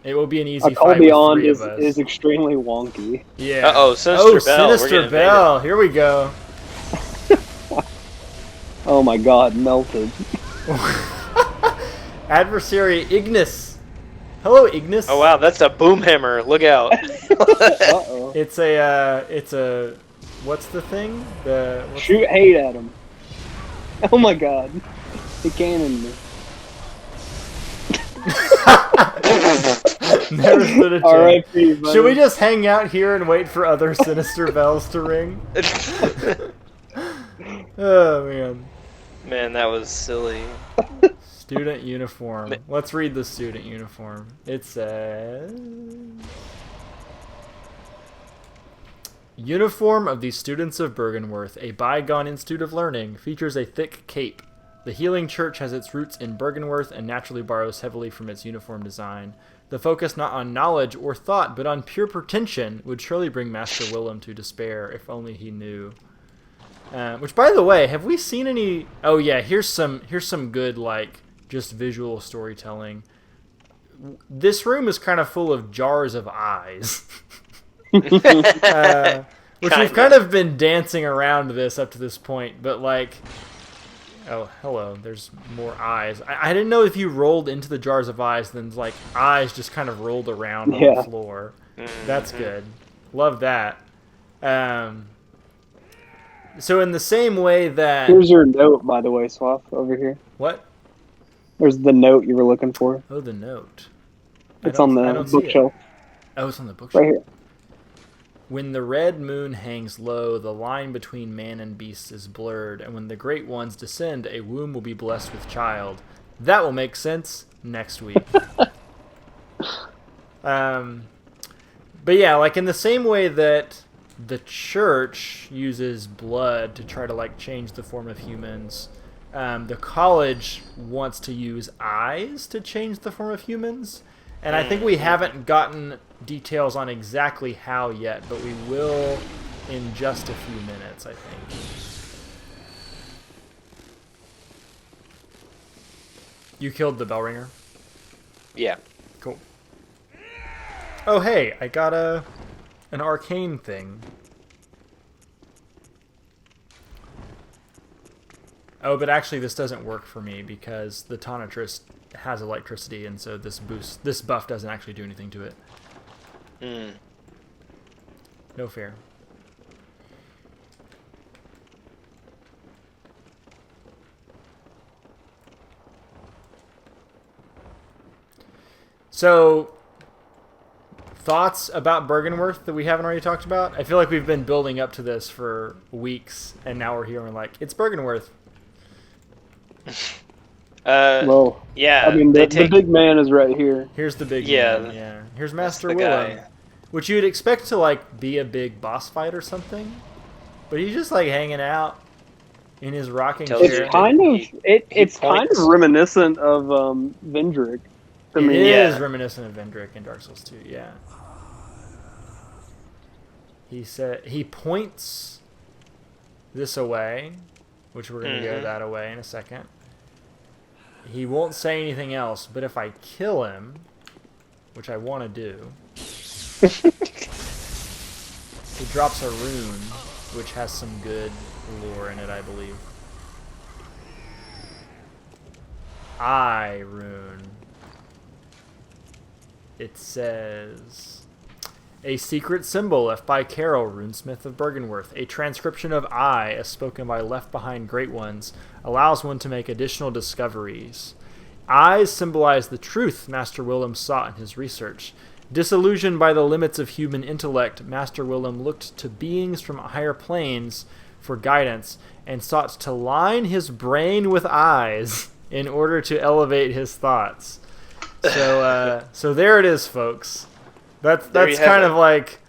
It will be an easy A call fight with beyond three is, of us. is extremely wonky. Yeah. Uh-oh, Sinister Bell. We're Sinister getting Bell. Here we go. Oh my god, melted. Adversary Ignis. Hello, Ignis. Oh wow, that's a boom hammer. Look out. Uh-oh. It's a, what's the thing? What's Shoot hate at him. Oh my god. He cannoned me. Never stood a chance. R.I.P. buddy. Should we just hang out here and wait for other Sinister Bells to ring? Oh, man. Man, that was silly. Student uniform. Let's read the student uniform. It says... Uniform of the Students of Bergenworth, a bygone institute of learning, features a thick cape. The Healing Church has its roots in Bergenworth and naturally borrows heavily from its uniform design. The focus not on knowledge or thought, but on pure pretension, would surely bring Master Willem to despair, if only he knew. Which, by the way, have we seen any... Oh, yeah, here's some good, like, just visual storytelling. This room is kind of full of jars of eyes. Which we've kind of been dancing around this up to this point, but, like... Oh, hello, there's more eyes. I didn't know if you rolled into the jars of eyes, then, like, eyes just kind of rolled around on the floor. That's good. Love that. So in the same way that... Here's your note, by the way, Swaff, over here. What? There's the note you were looking for. Oh, the note. It's on the bookshelf. Oh, it's on the bookshelf. Right here. When the red moon hangs low, the line between man and beast is blurred, and when the great ones descend, a womb will be blessed with child. That will make sense next week. But yeah, like in the same way that the church uses blood to try to like change the form of humans, the college wants to use eyes to change the form of humans. And I think we haven't gotten details on exactly how yet, but we will in just a few minutes, I think. You killed the bell ringer? Yeah. Cool. Oh, hey, I got an arcane thing. Oh, but actually this doesn't work for me because the Tonitrist has electricity, and so this buff doesn't actually do anything to it. No fair. So, thoughts about Bergenworth that we haven't already talked about? I feel like we've been building up to this for weeks, and now we're here and we're like, it's Bergenworth. Well, yeah. I mean, the big man is right here. Here's the big man. Yeah. Here's Master Willem, which you'd expect to like be a big boss fight or something, but he's just like hanging out in his rocking chair. It's kind of it's kind of reminiscent of Vendrick. It is reminiscent of Vendrick in Dark Souls 2. Yeah. He points this away, which we're gonna go that away in a second. He won't say anything else, but if I kill him, which I want to do, he drops a rune, which has some good lore in it, I believe. Eye rune. It says... A secret symbol left by Carol, runesmith of Bergenworth. A transcription of I, as spoken by left behind great ones, allows one to make additional discoveries. Eyes symbolize the truth Master Willem sought in his research. Disillusioned by the limits of human intellect, Master Willem looked to beings from higher planes for guidance and sought to line his brain with eyes in order to elevate his thoughts. So there it is, folks. That's kind of like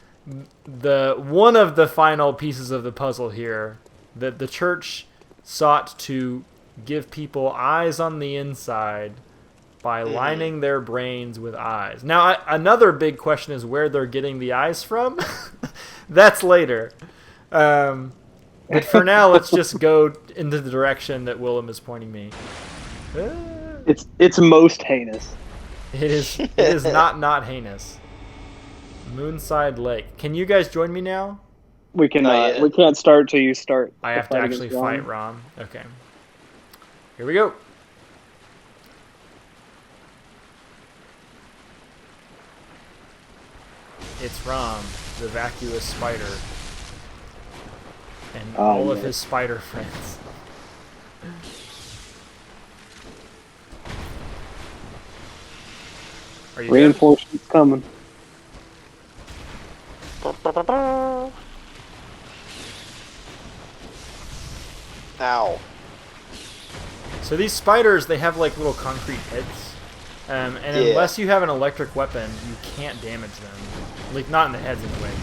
one of the final pieces of the puzzle here, that the church sought to give people eyes on the inside by lining their brains with eyes. Now, another big question is where they're getting the eyes from. That's later. But for now, let's just go into the direction that Willem is pointing me. It's most heinous. It is not heinous. Moonside Lake. Can you guys join me now? We cannot. We can't start till you start. I have to actually fight Rom. Okay. Here we go. It's Rom, the vacuous spider, and all of his spider friends. Are you Reinforcements coming. Ow. So these spiders, they have like little concrete heads. And unless you have an electric weapon, you can't damage them. Like, not in the heads anyways.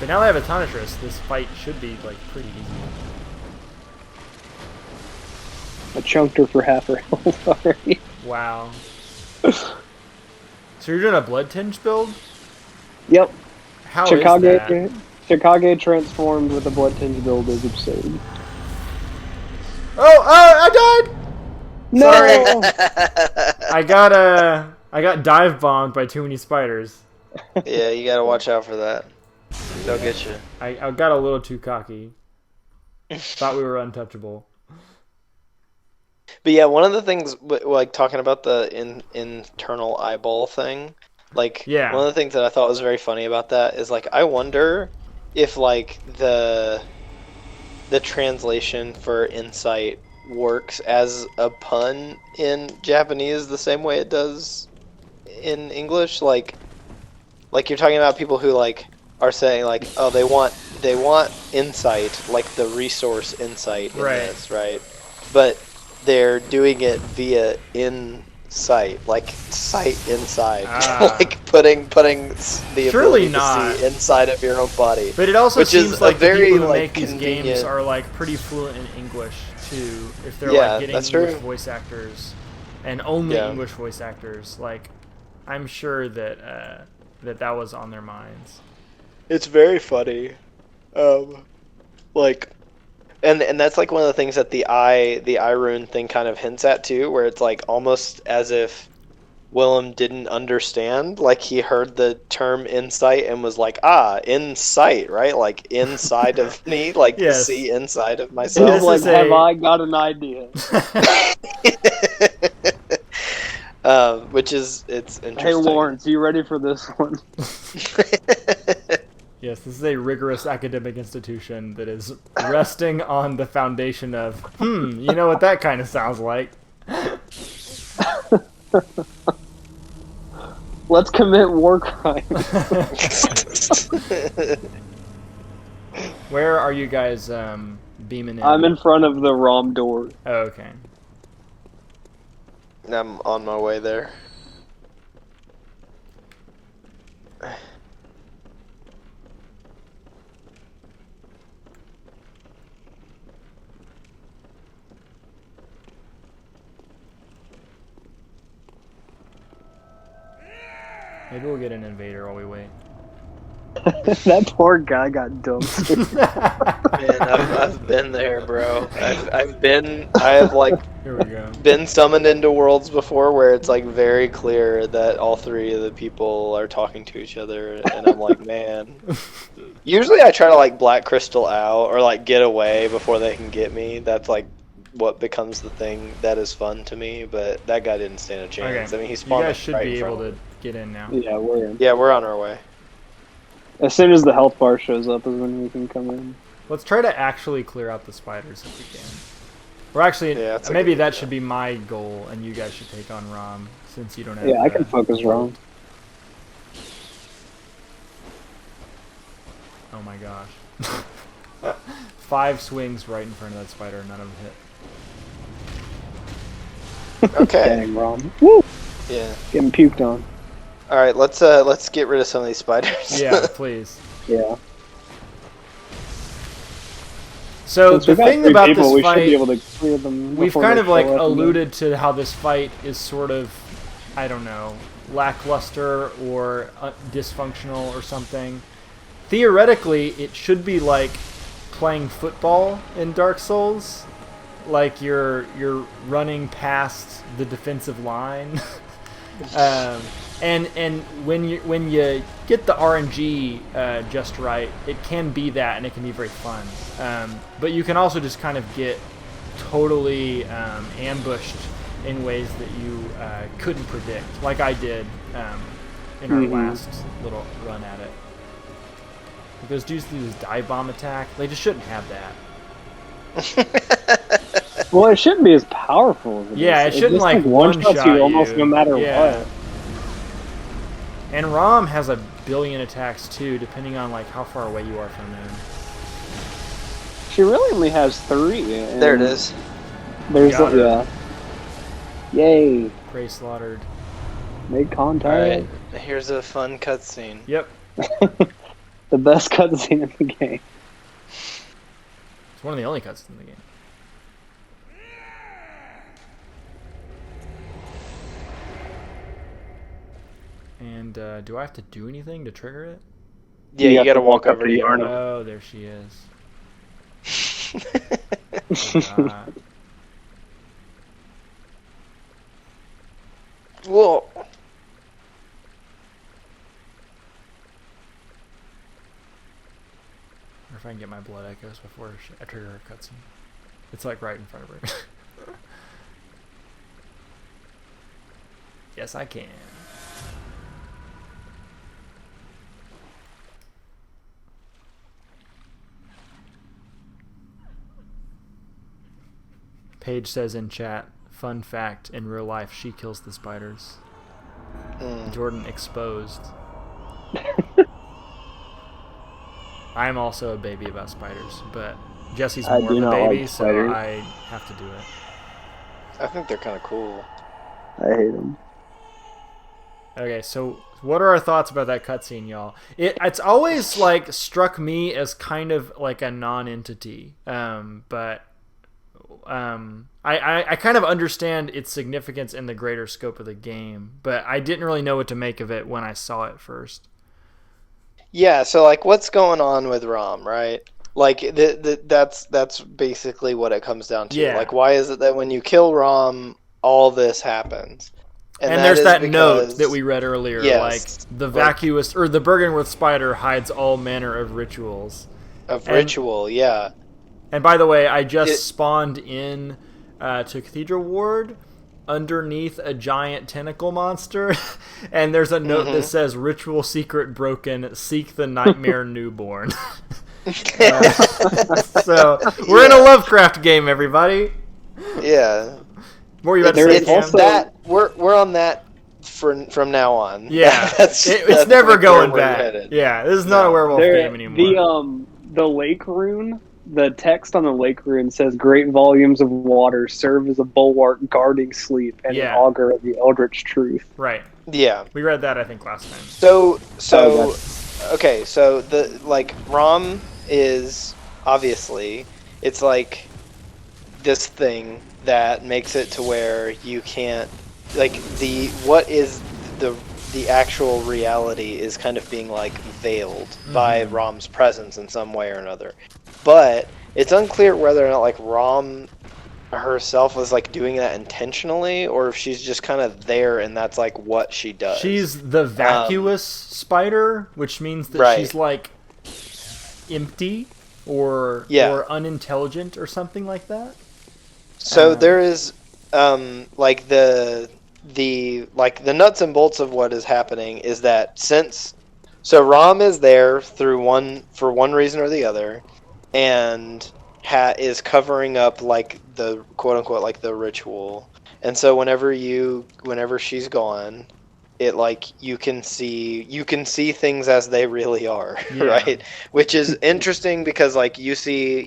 But now they have a Tonitrus, this fight should be like pretty easy. I chunked her for half her health already. Wow. So you're doing a Blood Tinge build? Yep. How is that? Chicago transformed with a Blood Tinge build is absurd. Oh, I died! No! I got dive bombed by too many spiders. Yeah, you gotta watch out for that. They'll get you. I got a little too cocky. Thought we were untouchable. But yeah, one of the things, like talking about the internal eyeball thing, like Yeah. one of the things that I thought was very funny about that is like I wonder if like the translation for insight works as a pun in Japanese the same way it does in English. Like you're talking about people who like are saying like, oh, they want insight, like the resource insight in this, right? But they're doing it via insight, like sight inside, like putting the Surely ability not. to see inside of your own body. But it also which seems is like a very the people who like make these games convenient. are like pretty fluent in English too. If they're Yeah, like getting that's English true. voice actors and only Yeah. English voice actors, like I'm sure that that was on their minds. It's very funny, like, and that's like one of the things that the eye rune thing kind of hints at too, where it's like almost as if Willem didn't understand, like he heard the term insight and was like, insight, right? Like inside of me, like to Yes. see inside of It myself. was like, is have a- I got an idea? Which is it's interesting. Hey Lawrence, you ready for this one? Yes, this is a rigorous academic institution that is resting on the foundation of, you know what that kind of sounds like. Let's commit war crimes. Where are you guys beaming in? I'm in front of the ROM door. Oh, okay. I'm on my way there. Maybe we'll get an invader while we wait. That poor guy got dumped. Man, I've been there, bro. I have like Here we go. been summoned into worlds before where it's like very clear that all three of the people are talking to each other, and I'm like, man. Usually I try to like black crystal out or like get away before they can get me. That's like what becomes the thing that is fun to me, but that guy didn't stand a chance. Okay. I mean, he You spawned guys should right be in front able of to me. get in now. Yeah, we're in. Yeah, we're on our way. As soon as the health bar shows up is when we can come in. Let's try to actually clear out the spiders if we can. Or actually, Yeah, that's a maybe good that idea. should be my goal, and you guys should take on Rom, since you don't have... Yeah, I can focus ROM. Oh my gosh. 5 swings right in front of that spider, none of them hit. Okay. Dang, ROM. Woo! Yeah. Getting puked on. All right, let's get rid of some of these spiders. Yeah, please. Yeah. So Since the we've got thing 3 about people, this we should fight, be able to clear them. we've before kind they of like show up again. alluded to how this fight is sort of, I don't know, lackluster or dysfunctional or something. Theoretically, it should be like playing football in Dark Souls, like you're running past the defensive line. And when you get the RNG just right, it can be that, and it can be very fun. But you can also just kind of get totally ambushed in ways that you couldn't predict, like I did in our last little run at it. Like those dudes do this dive bomb attack. They just shouldn't have that. Well, it shouldn't be as powerful as it Yeah, is. it shouldn't just, like one-shots one-shot you almost no matter Yeah. what. And Rom has a billion attacks too, depending on like how far away you are from him. She really only has 3. and There it is. There's Got her. yeah. Yay! Prey slaughtered. Make All contact. right, here's a fun cutscene. Yep. The best cutscene in the game. It's one of the only cutscenes in the game. And do I have to do anything to trigger it? Yeah, you gotta walk over to Yarna. Oh, there she is. Forgot. Whoa. Or if I can get my blood echoes before I trigger her cutscene. It's like right in front of her. Yes, I can. Paige says in chat, fun fact, in real life, she kills the spiders. Jordan exposed. I'm also a baby about spiders, but Jesse's more of a baby, so I have to do it. I think they're kind of cool. I hate them. Okay, so what are our thoughts about that cutscene, y'all? It's always like struck me as kind of like a non-entity, but I kind of understand its significance in the greater scope of the game, but I didn't really know what to make of it when I saw it first. Yeah, so like, what's going on with Rom, right? Like, that's basically what it comes down to. Yeah. Like, why is it that when you kill Rom, all this happens? And there's that note that we read earlier, yes, like the vacuous or the Bergenworth spider hides all manner of rituals. Ritual, yeah. And by the way, I just spawned in to Cathedral Ward underneath a giant tentacle monster, and there's a note that says "Ritual secret broken. Seek the nightmare newborn." So we're in a Lovecraft game, everybody. Yeah. What were you about to say, Cam? That we're on that from now on. Yeah, that's never going back. Headed. Yeah, this is not a werewolf game anymore. The lake rune, the text on the lake rune says, "Great volumes of water serve as a bulwark guarding sleep and an augur of the eldritch truth." Right. Yeah, we read that I think last time. Okay, so the like Rom is obviously it's like this thing that makes it to where you can't like what is the actual reality is kind of being like veiled by Rom's presence in some way or another. But it's unclear whether or not like Rom herself was like doing that intentionally or if she's just kind of there and that's like what she does. She's the vacuous spider, which means that she's like empty or unintelligent or something like that. So there is like the nuts and bolts of what is happening is that so Rom is there for one reason or the other, and is covering up like the quote unquote like the ritual, and so whenever she's gone, it like you can see things as they really are, right? Which is interesting because like you see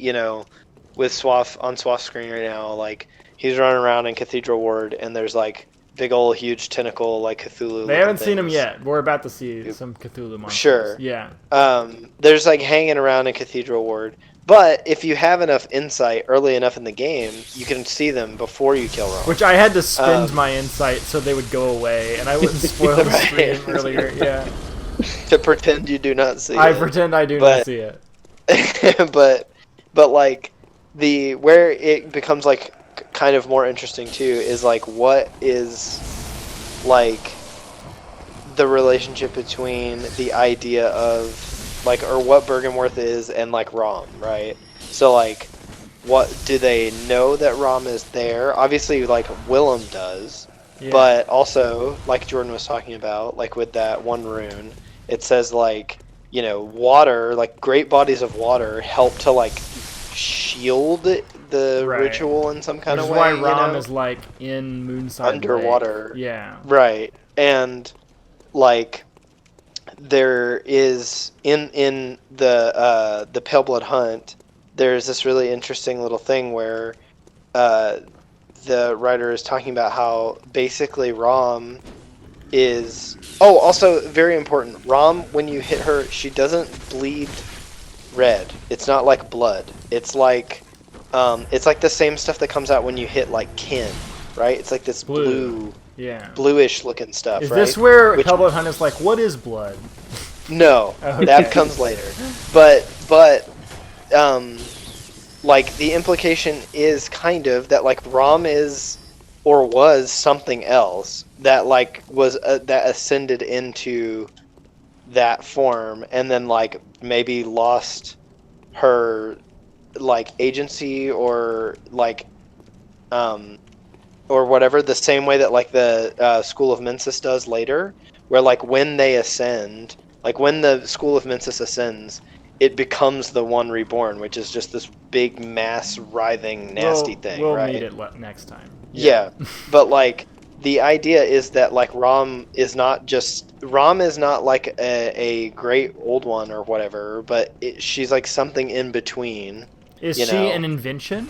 with Swaff on Swaff's screen right now, like he's running around in Cathedral Ward, and there's like big old huge tentacle like Cthulhu. They haven't seen him yet. We're about to see some Cthulhu monsters. Sure. Yeah. There's like hanging around in Cathedral Ward, but if you have enough insight early enough in the game, you can see them before you kill Rom. Which I had to spend my insight so they would go away, and I wouldn't spoil the stream earlier. Yeah. To pretend you do not see it. I pretend I do not see it. but like where it becomes like kind of more interesting too is like what is like the relationship between the idea of like or what Bergenworth is and like Rom, right? So like what do they know that Rom is there? Obviously like Willem does, but also like Jordan was talking about like with that one rune, it says like water, like great bodies of water help to like shield the ritual in some kind of way. Which is why Rom is like in Moonside underwater. Lake. Yeah. Right. And like there is in the Pale Blood Hunt, there's this really interesting little thing where the writer is talking about how basically Rom is... Oh, also, very important. Rom, when you hit her, she doesn't bleed red. It's not like blood. It's like the same stuff that comes out when you hit, like, kin, right? It's like this blue yeah, bluish looking stuff, Is right? this where Hellblood Hunt is like, what is blood? No, Okay. that comes later. But like, the implication is kind of that, like, Rom is or was something else that, like, was that ascended into that form and then, like, maybe lost her, like, agency or, like, or whatever, the same way that, like, the School of Mensis does later, where, like, when they ascend, like, when the School of Mensis ascends, it becomes the One Reborn, which is just this big mass writhing nasty thing, we'll right? meet it next time. Yeah, but, like, the idea is that, like, Rom is not like a great old one or whatever, but she's like something in between. Is you she know? an invention?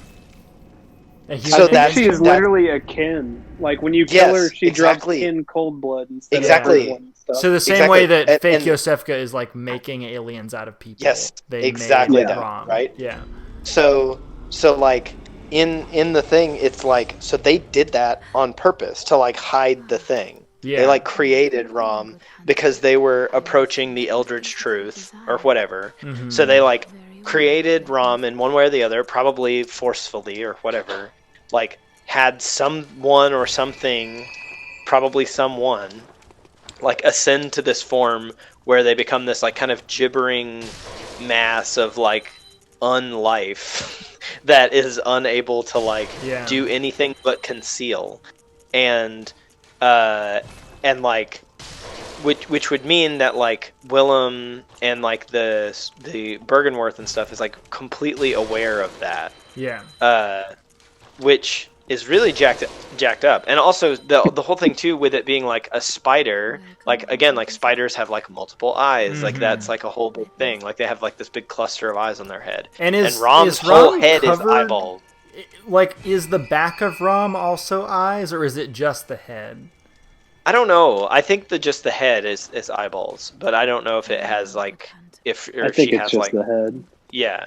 A So human that's- She is that- literally a kin. Like when you kill her, Yes, she exactly. drops kin cold blood instead Exactly. of first one and stuff. So the same Exactly. way that And- fake and- Yosefka is like making aliens out of people. Yes, they exactly made that, Rom. right? Yeah. So like in the thing, it's like, so they did that on purpose to, like, hide the thing. Yeah. They, like, created Rom because they were approaching the Eldritch Truth or whatever. Mhm. So they, like, created Rom in one way or the other, probably forcefully or whatever. Like, had someone or something, probably someone, like, ascend to this form where they become this, like, kind of gibbering mass of, like, unlife that is unable to, like, do anything but conceal. And like, which would mean that, like, Willem and, like, the Bergenworth and stuff is, like, completely aware of that. Yeah. Which is really jacked up. And also the whole thing too with it being, like, a spider, like, again, like, spiders have, like, multiple eyes, like, that's, like, a whole big thing, like, they have, like, this big cluster of eyes on their head, And Rom's whole head is eyeballs. Like, is the back of Rom also eyes, or is it just the head? I don't know. I think just the head is eyeballs, but I don't know if it has, like, I if think she it's has, just like, the head. yeah.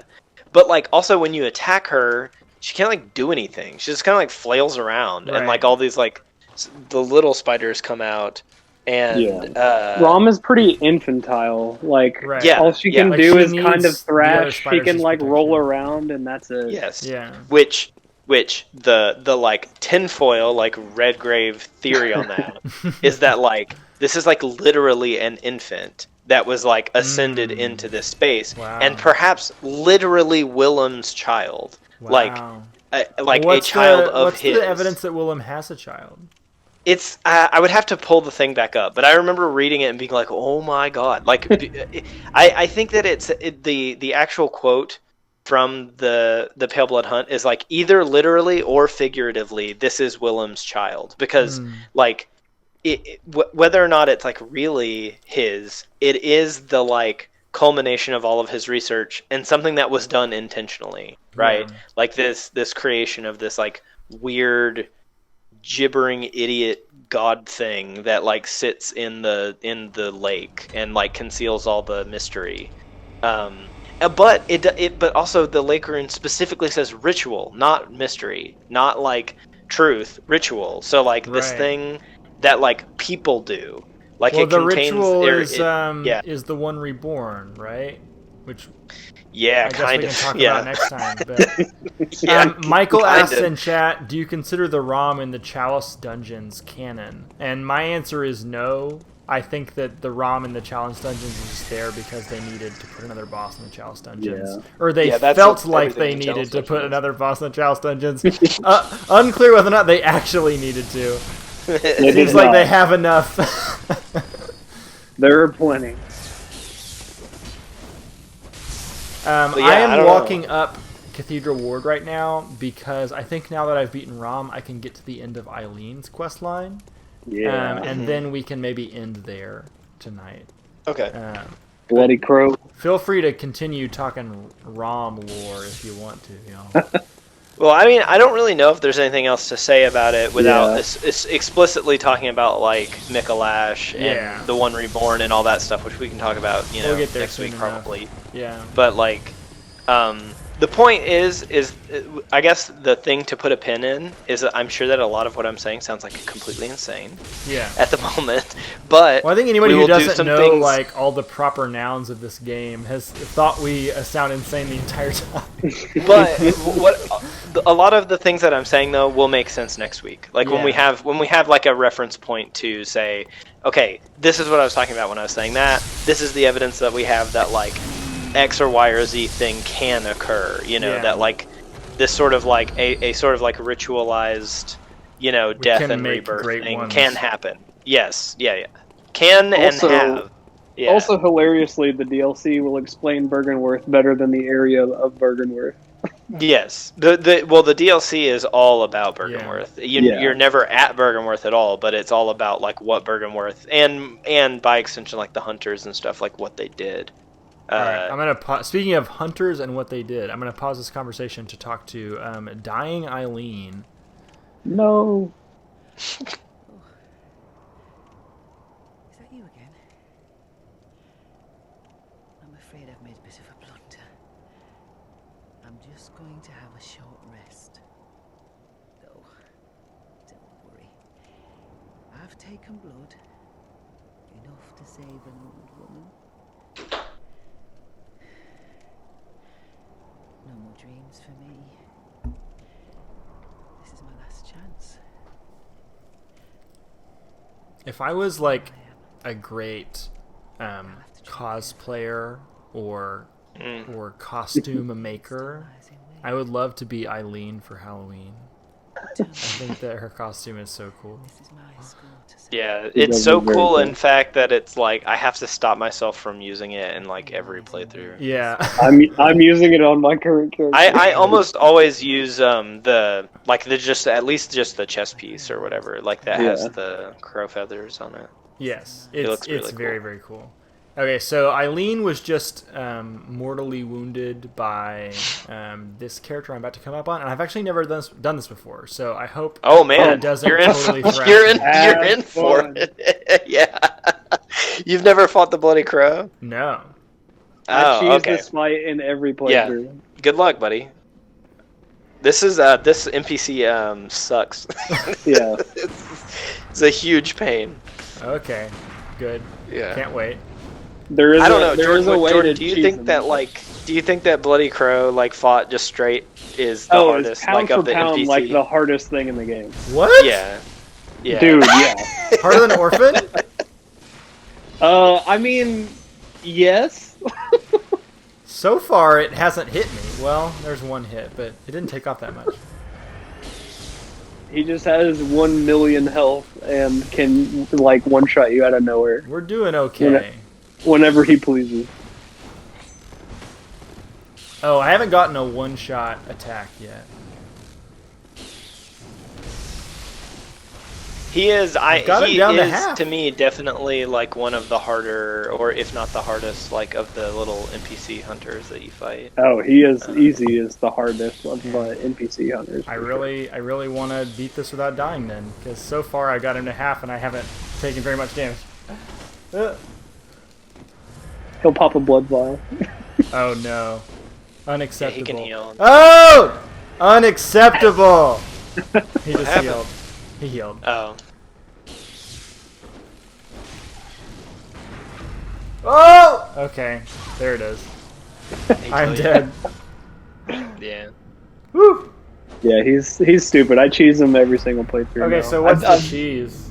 But, like, also when you attack her, she can't, like, do anything. She just kind of, like, flails around, and, like, all these, like, the little spiders come out, and Rom is pretty infantile. Like, all she can Like, do she is kind needs of the other thrash. She spiders can, as like, protection. roll around, and that's it. Yes. Yeah. Which the like tinfoil, like, Redgrave theory on that is that, like, this is, like, literally an infant that was, like, ascended into this space, and perhaps literally Willem's child, like a child of his. What's the evidence that Willem has a child? It's I would have to pull the thing back up, but I remember reading it and being like, "Oh my god!" Like, I think that the actual quote from the Pale Blood Hunt is, like, either literally or figuratively, this is Willem's child, because like, whether or not it's, like, really his, it is the, like, culmination of all of his research and something that was done intentionally, right? Like, this creation of this, like, weird gibbering idiot god thing that, like, sits in the lake and, like, conceals all the mystery. But also the lake rune specifically says ritual, not mystery, not, like, truth, ritual. So, like, this thing that, like, people do, like, well, it the contains ritual is the One Reborn, right? Which I guess kind we of, can talk about next time. But Michael kind asks of. in chat, "Do you consider the Rom in the Chalice dungeons canon?" And my answer is no. I think that the Rom in the Chalice dungeons is just there because they needed to put another boss in the Chalice dungeons, or they felt like they needed to put another boss in the Chalice dungeons. Unclear whether or not they actually needed to. It seems like they have enough. There are plenty. I am walking up Cathedral Ward right now because I think now that I've beaten Rom, I can get to the end of Eileen's quest line. Yeah. And then we can maybe end there tonight. Okay. Bloody Crow. Feel free to continue talking Rom lore if you want to. You know. Well, I mean, I don't really know if there's anything else to say about it without Yeah. explicitly talking about like Mikolash and Yeah. the One Reborn and all that stuff, which we can talk about, We'll get there next soon week enough. probably. Yeah. But like, the point is I guess the thing to put a pin in is that I'm sure that a lot of what I'm saying sounds like completely insane Yeah. at the moment. But Well, I think anybody we who will do doesn't some know things. like all the proper nouns of this game has thought we sound insane the entire time. But a lot of the things that I'm saying though will make sense next week. Like when we Yeah. have like a reference point to say, okay, this is what I was talking about when I was saying that. This is the evidence that we have that like X or Y or Z thing can occur. Yeah. That like this sort of like a sort of like ritualized, death can and make rebirth great thing ones. can happen. Yes, yeah. Can Also- and have. Yeah. Also, hilariously, the DLC will explain Bergenworth better than the area of Bergenworth. Yes. The DLC is all about Bergenworth. Yeah. You're never at Bergenworth at all, but it's all about like what Bergenworth and by extension like the hunters and stuff, like what they did. All right, I'm gonna speaking of hunters and what they did, I'm gonna pause this conversation to talk to Dying Eileen. No. Is that you again? I'm afraid I've made a bit of a blunder. I'm just going to have a short rest. Though, don't worry. I've taken blood. Enough to save an old woman. No more dreams for me. This is my last chance. If I was like a great cosplayer or costume maker, I would love to be Eileen for Halloween. I think that her costume is so cool. This is my school to say. Yeah, It it's does so look very cool cool. in fact that it's like I have to stop myself from using it in like every playthrough. Yeah. I'm using it on my current character. I almost always use the just at least just the chest piece or whatever, like that has Yeah. the crow feathers on it. Yes, It looks really it's cool. very, very cool. Okay, so Eileen was just mortally wounded by this character I'm about to come up on, and I've actually never done this before, so I hope Oh man, it doesn't you're in totally thrash you're in me. you're in Have for fun. it. Yeah. You've never fought the bloody crow? No. I choose okay. this fight in every playthrough. Good luck, buddy. This is this NPC sucks. Yeah. It's a huge pain. Okay, good. Yeah. Can't wait. There is I don't know, there is a way Jordan, to do you cheese think them. that Bloody Crow like fought just straight is the Oh, hardest it's pound like for of the pound NPC? like the hardest thing in the game. What? Yeah. Yeah. Dude, yeah. Harder than Orphan? I mean, yes. So far, it hasn't hit me. Well, there's one hit, but it didn't take off that much. He just has 1 million health and can like one shot you out of nowhere We're doing okay. whenever he pleases. Oh, I haven't gotten a one-shot attack yet. He is got him he down to is half. to me definitely like one of the harder, or if not the hardest, like of the little NPC hunters that you fight. Oh, he is easy is the hardest of NPC hunters. I for really want to beat this without dying then, because so far I got him to half and I haven't taken very much damage. sure. He'll pop a blood vial. Oh no. Yeah, Unacceptable. he can heal. Oh! Unacceptable! He just happened? healed. He healed. Oh. Oh! Okay, there it is. He I'm killed you. dead. Yeah. Woo! Yeah, he's stupid. I cheese him every single playthrough. Okay, now. so what's I've- the cheese?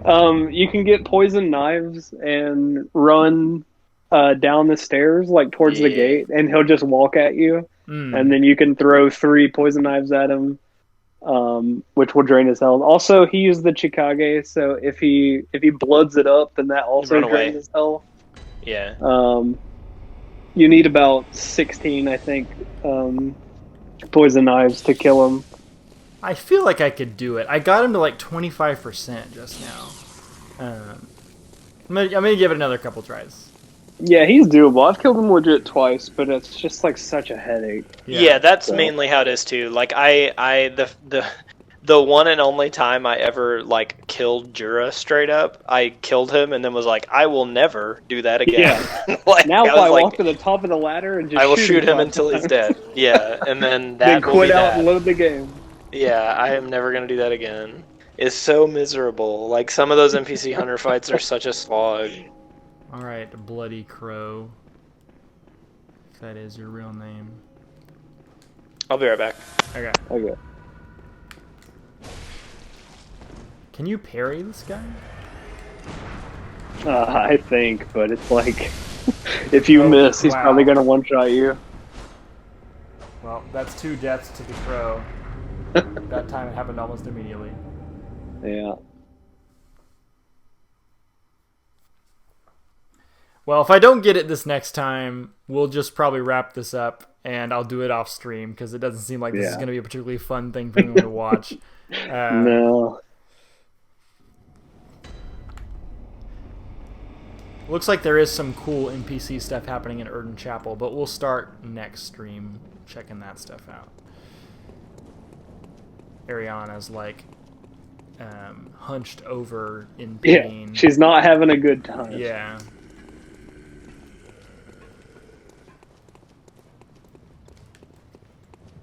You can get poison knives and run down the stairs like towards the Yeah. gate, and he'll just walk at you, Mm. and then you can throw 3 poison knives at him, which will drain his health. Also, he used the Chikage, so if he bloods it up, then that also Run away. drains his health. Yeah. You need about 16, I think, poison knives to kill him. I feel like I could do it. I got him to like 25% just now. I'm gonna give it another couple tries. Yeah, he's doable. I've killed him legit twice, but it's just like such a headache. Yeah, that's So- mainly how it is too. Like the one and only time I ever like killed Jura straight up, I killed him and then was like, I will never do that again. Like, Now I was I like, walk to the top of the ladder and just I will shoot him 5 until he's times. dead. Yeah, and then Then that will quit be out that. and load the game. Yeah, I am never gonna do that again. It's so miserable. Like some of those NPC hunter fights are such a slog. Alright, Bloody Crow. If that is your real name. I'll be right back. Okay. Okay. Can you parry this guy? I think, but it's like, if you miss, he's wow. probably gonna one-shot you. Well, that's 2 deaths to the crow. That time it happened almost immediately. Yeah. Well, if I don't get it this next time, we'll just probably wrap this up, and I'll do it off stream, because it doesn't seem like this is going to be a particularly fun thing for anyone to watch. No. Looks like there is some cool NPC stuff happening in Erden Chapel, but we'll start next stream checking that stuff out. Ariana's like hunched over in pain. Yeah, she's not having a good time. Yeah.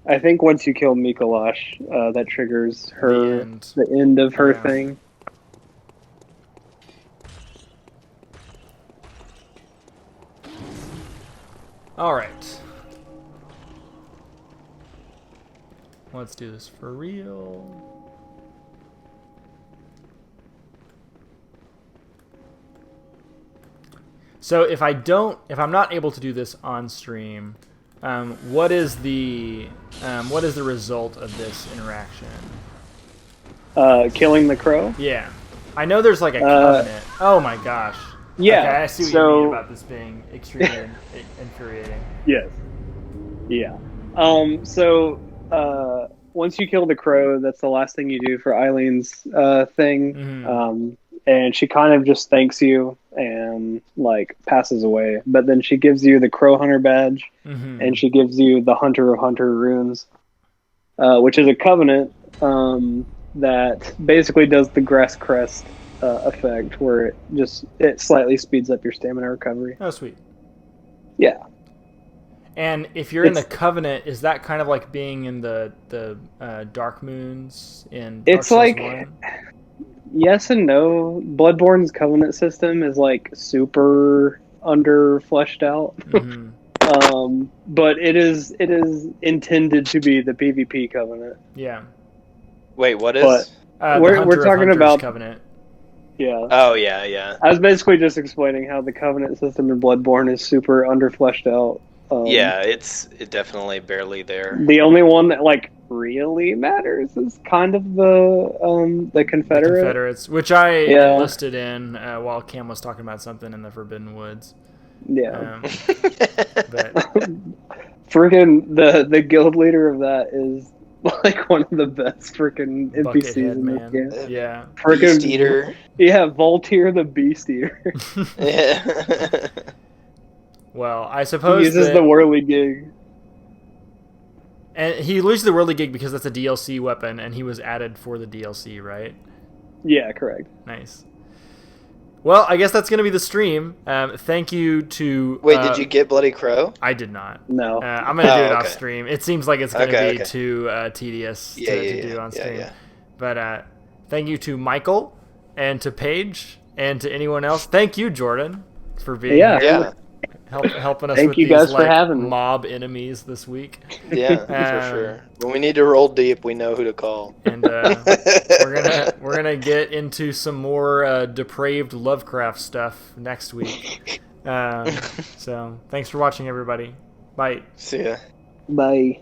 I think once you kill Mikolash, that triggers her the end of her thing. All right. Let's do this for real. So if I'm not able to do this on stream, what is the result of this interaction? Killing the crow? Yeah, I know there's like a covenant. Oh my gosh. Yeah. Okay, I see what you mean about this being extremely infuriating. Yes. Yeah. So once you kill the crow, that's the last thing you do for Eileen's thing. Mm-hmm. And she kind of just thanks you and like passes away. But then she gives you the crow hunter badge, mm-hmm. and she gives you the hunter of hunter runes, which is a covenant that basically does the grass crest effect, where it slightly speeds up your stamina recovery. Oh, sweet. Yeah. And if you're in the Covenant, is that kind of like being in the Dark Moons in Dark It's Souls like 1? Yes and no. Bloodborne's Covenant system is like super under fleshed out. Mm-hmm. But it is intended to be the PvP Covenant. Yeah. Wait, what is? We're talking about Covenant. Yeah. Oh yeah, yeah. I was basically just explaining how the Covenant system in Bloodborne is super under fleshed out. Yeah, it's definitely barely there. The only one that like really matters is kind of the Confederate. The Confederates, which I listed in while Cam was talking about something in the Forbidden Woods. Yeah. But freaking the guild leader of that is like one of the best freaking NPCs in this game. Yeah. Freaking Beast Eater. Yeah, Voltaire the Beast Eater. Yeah. Well, I suppose he uses the whirligig. And he uses the whirligig because that's a DLC weapon, and he was added for the DLC, right? Yeah, correct. Nice. Well, I guess that's going to be the stream. Thank you to... Wait, did you get Bloody Crow? I did not. No. I'm going to do it off stream. It seems like it's going to be too tedious to do on stream. Yeah. But thank you to Michael, and to Paige, and to anyone else. Thank you, Jordan, for being here. Yeah. Helping us Thank with you these guys for having me. mob enemies this week. Yeah, for sure. When we need to roll deep, we know who to call. And we're gonna get into some more depraved Lovecraft stuff next week. So thanks for watching, everybody. Bye. See ya. Bye.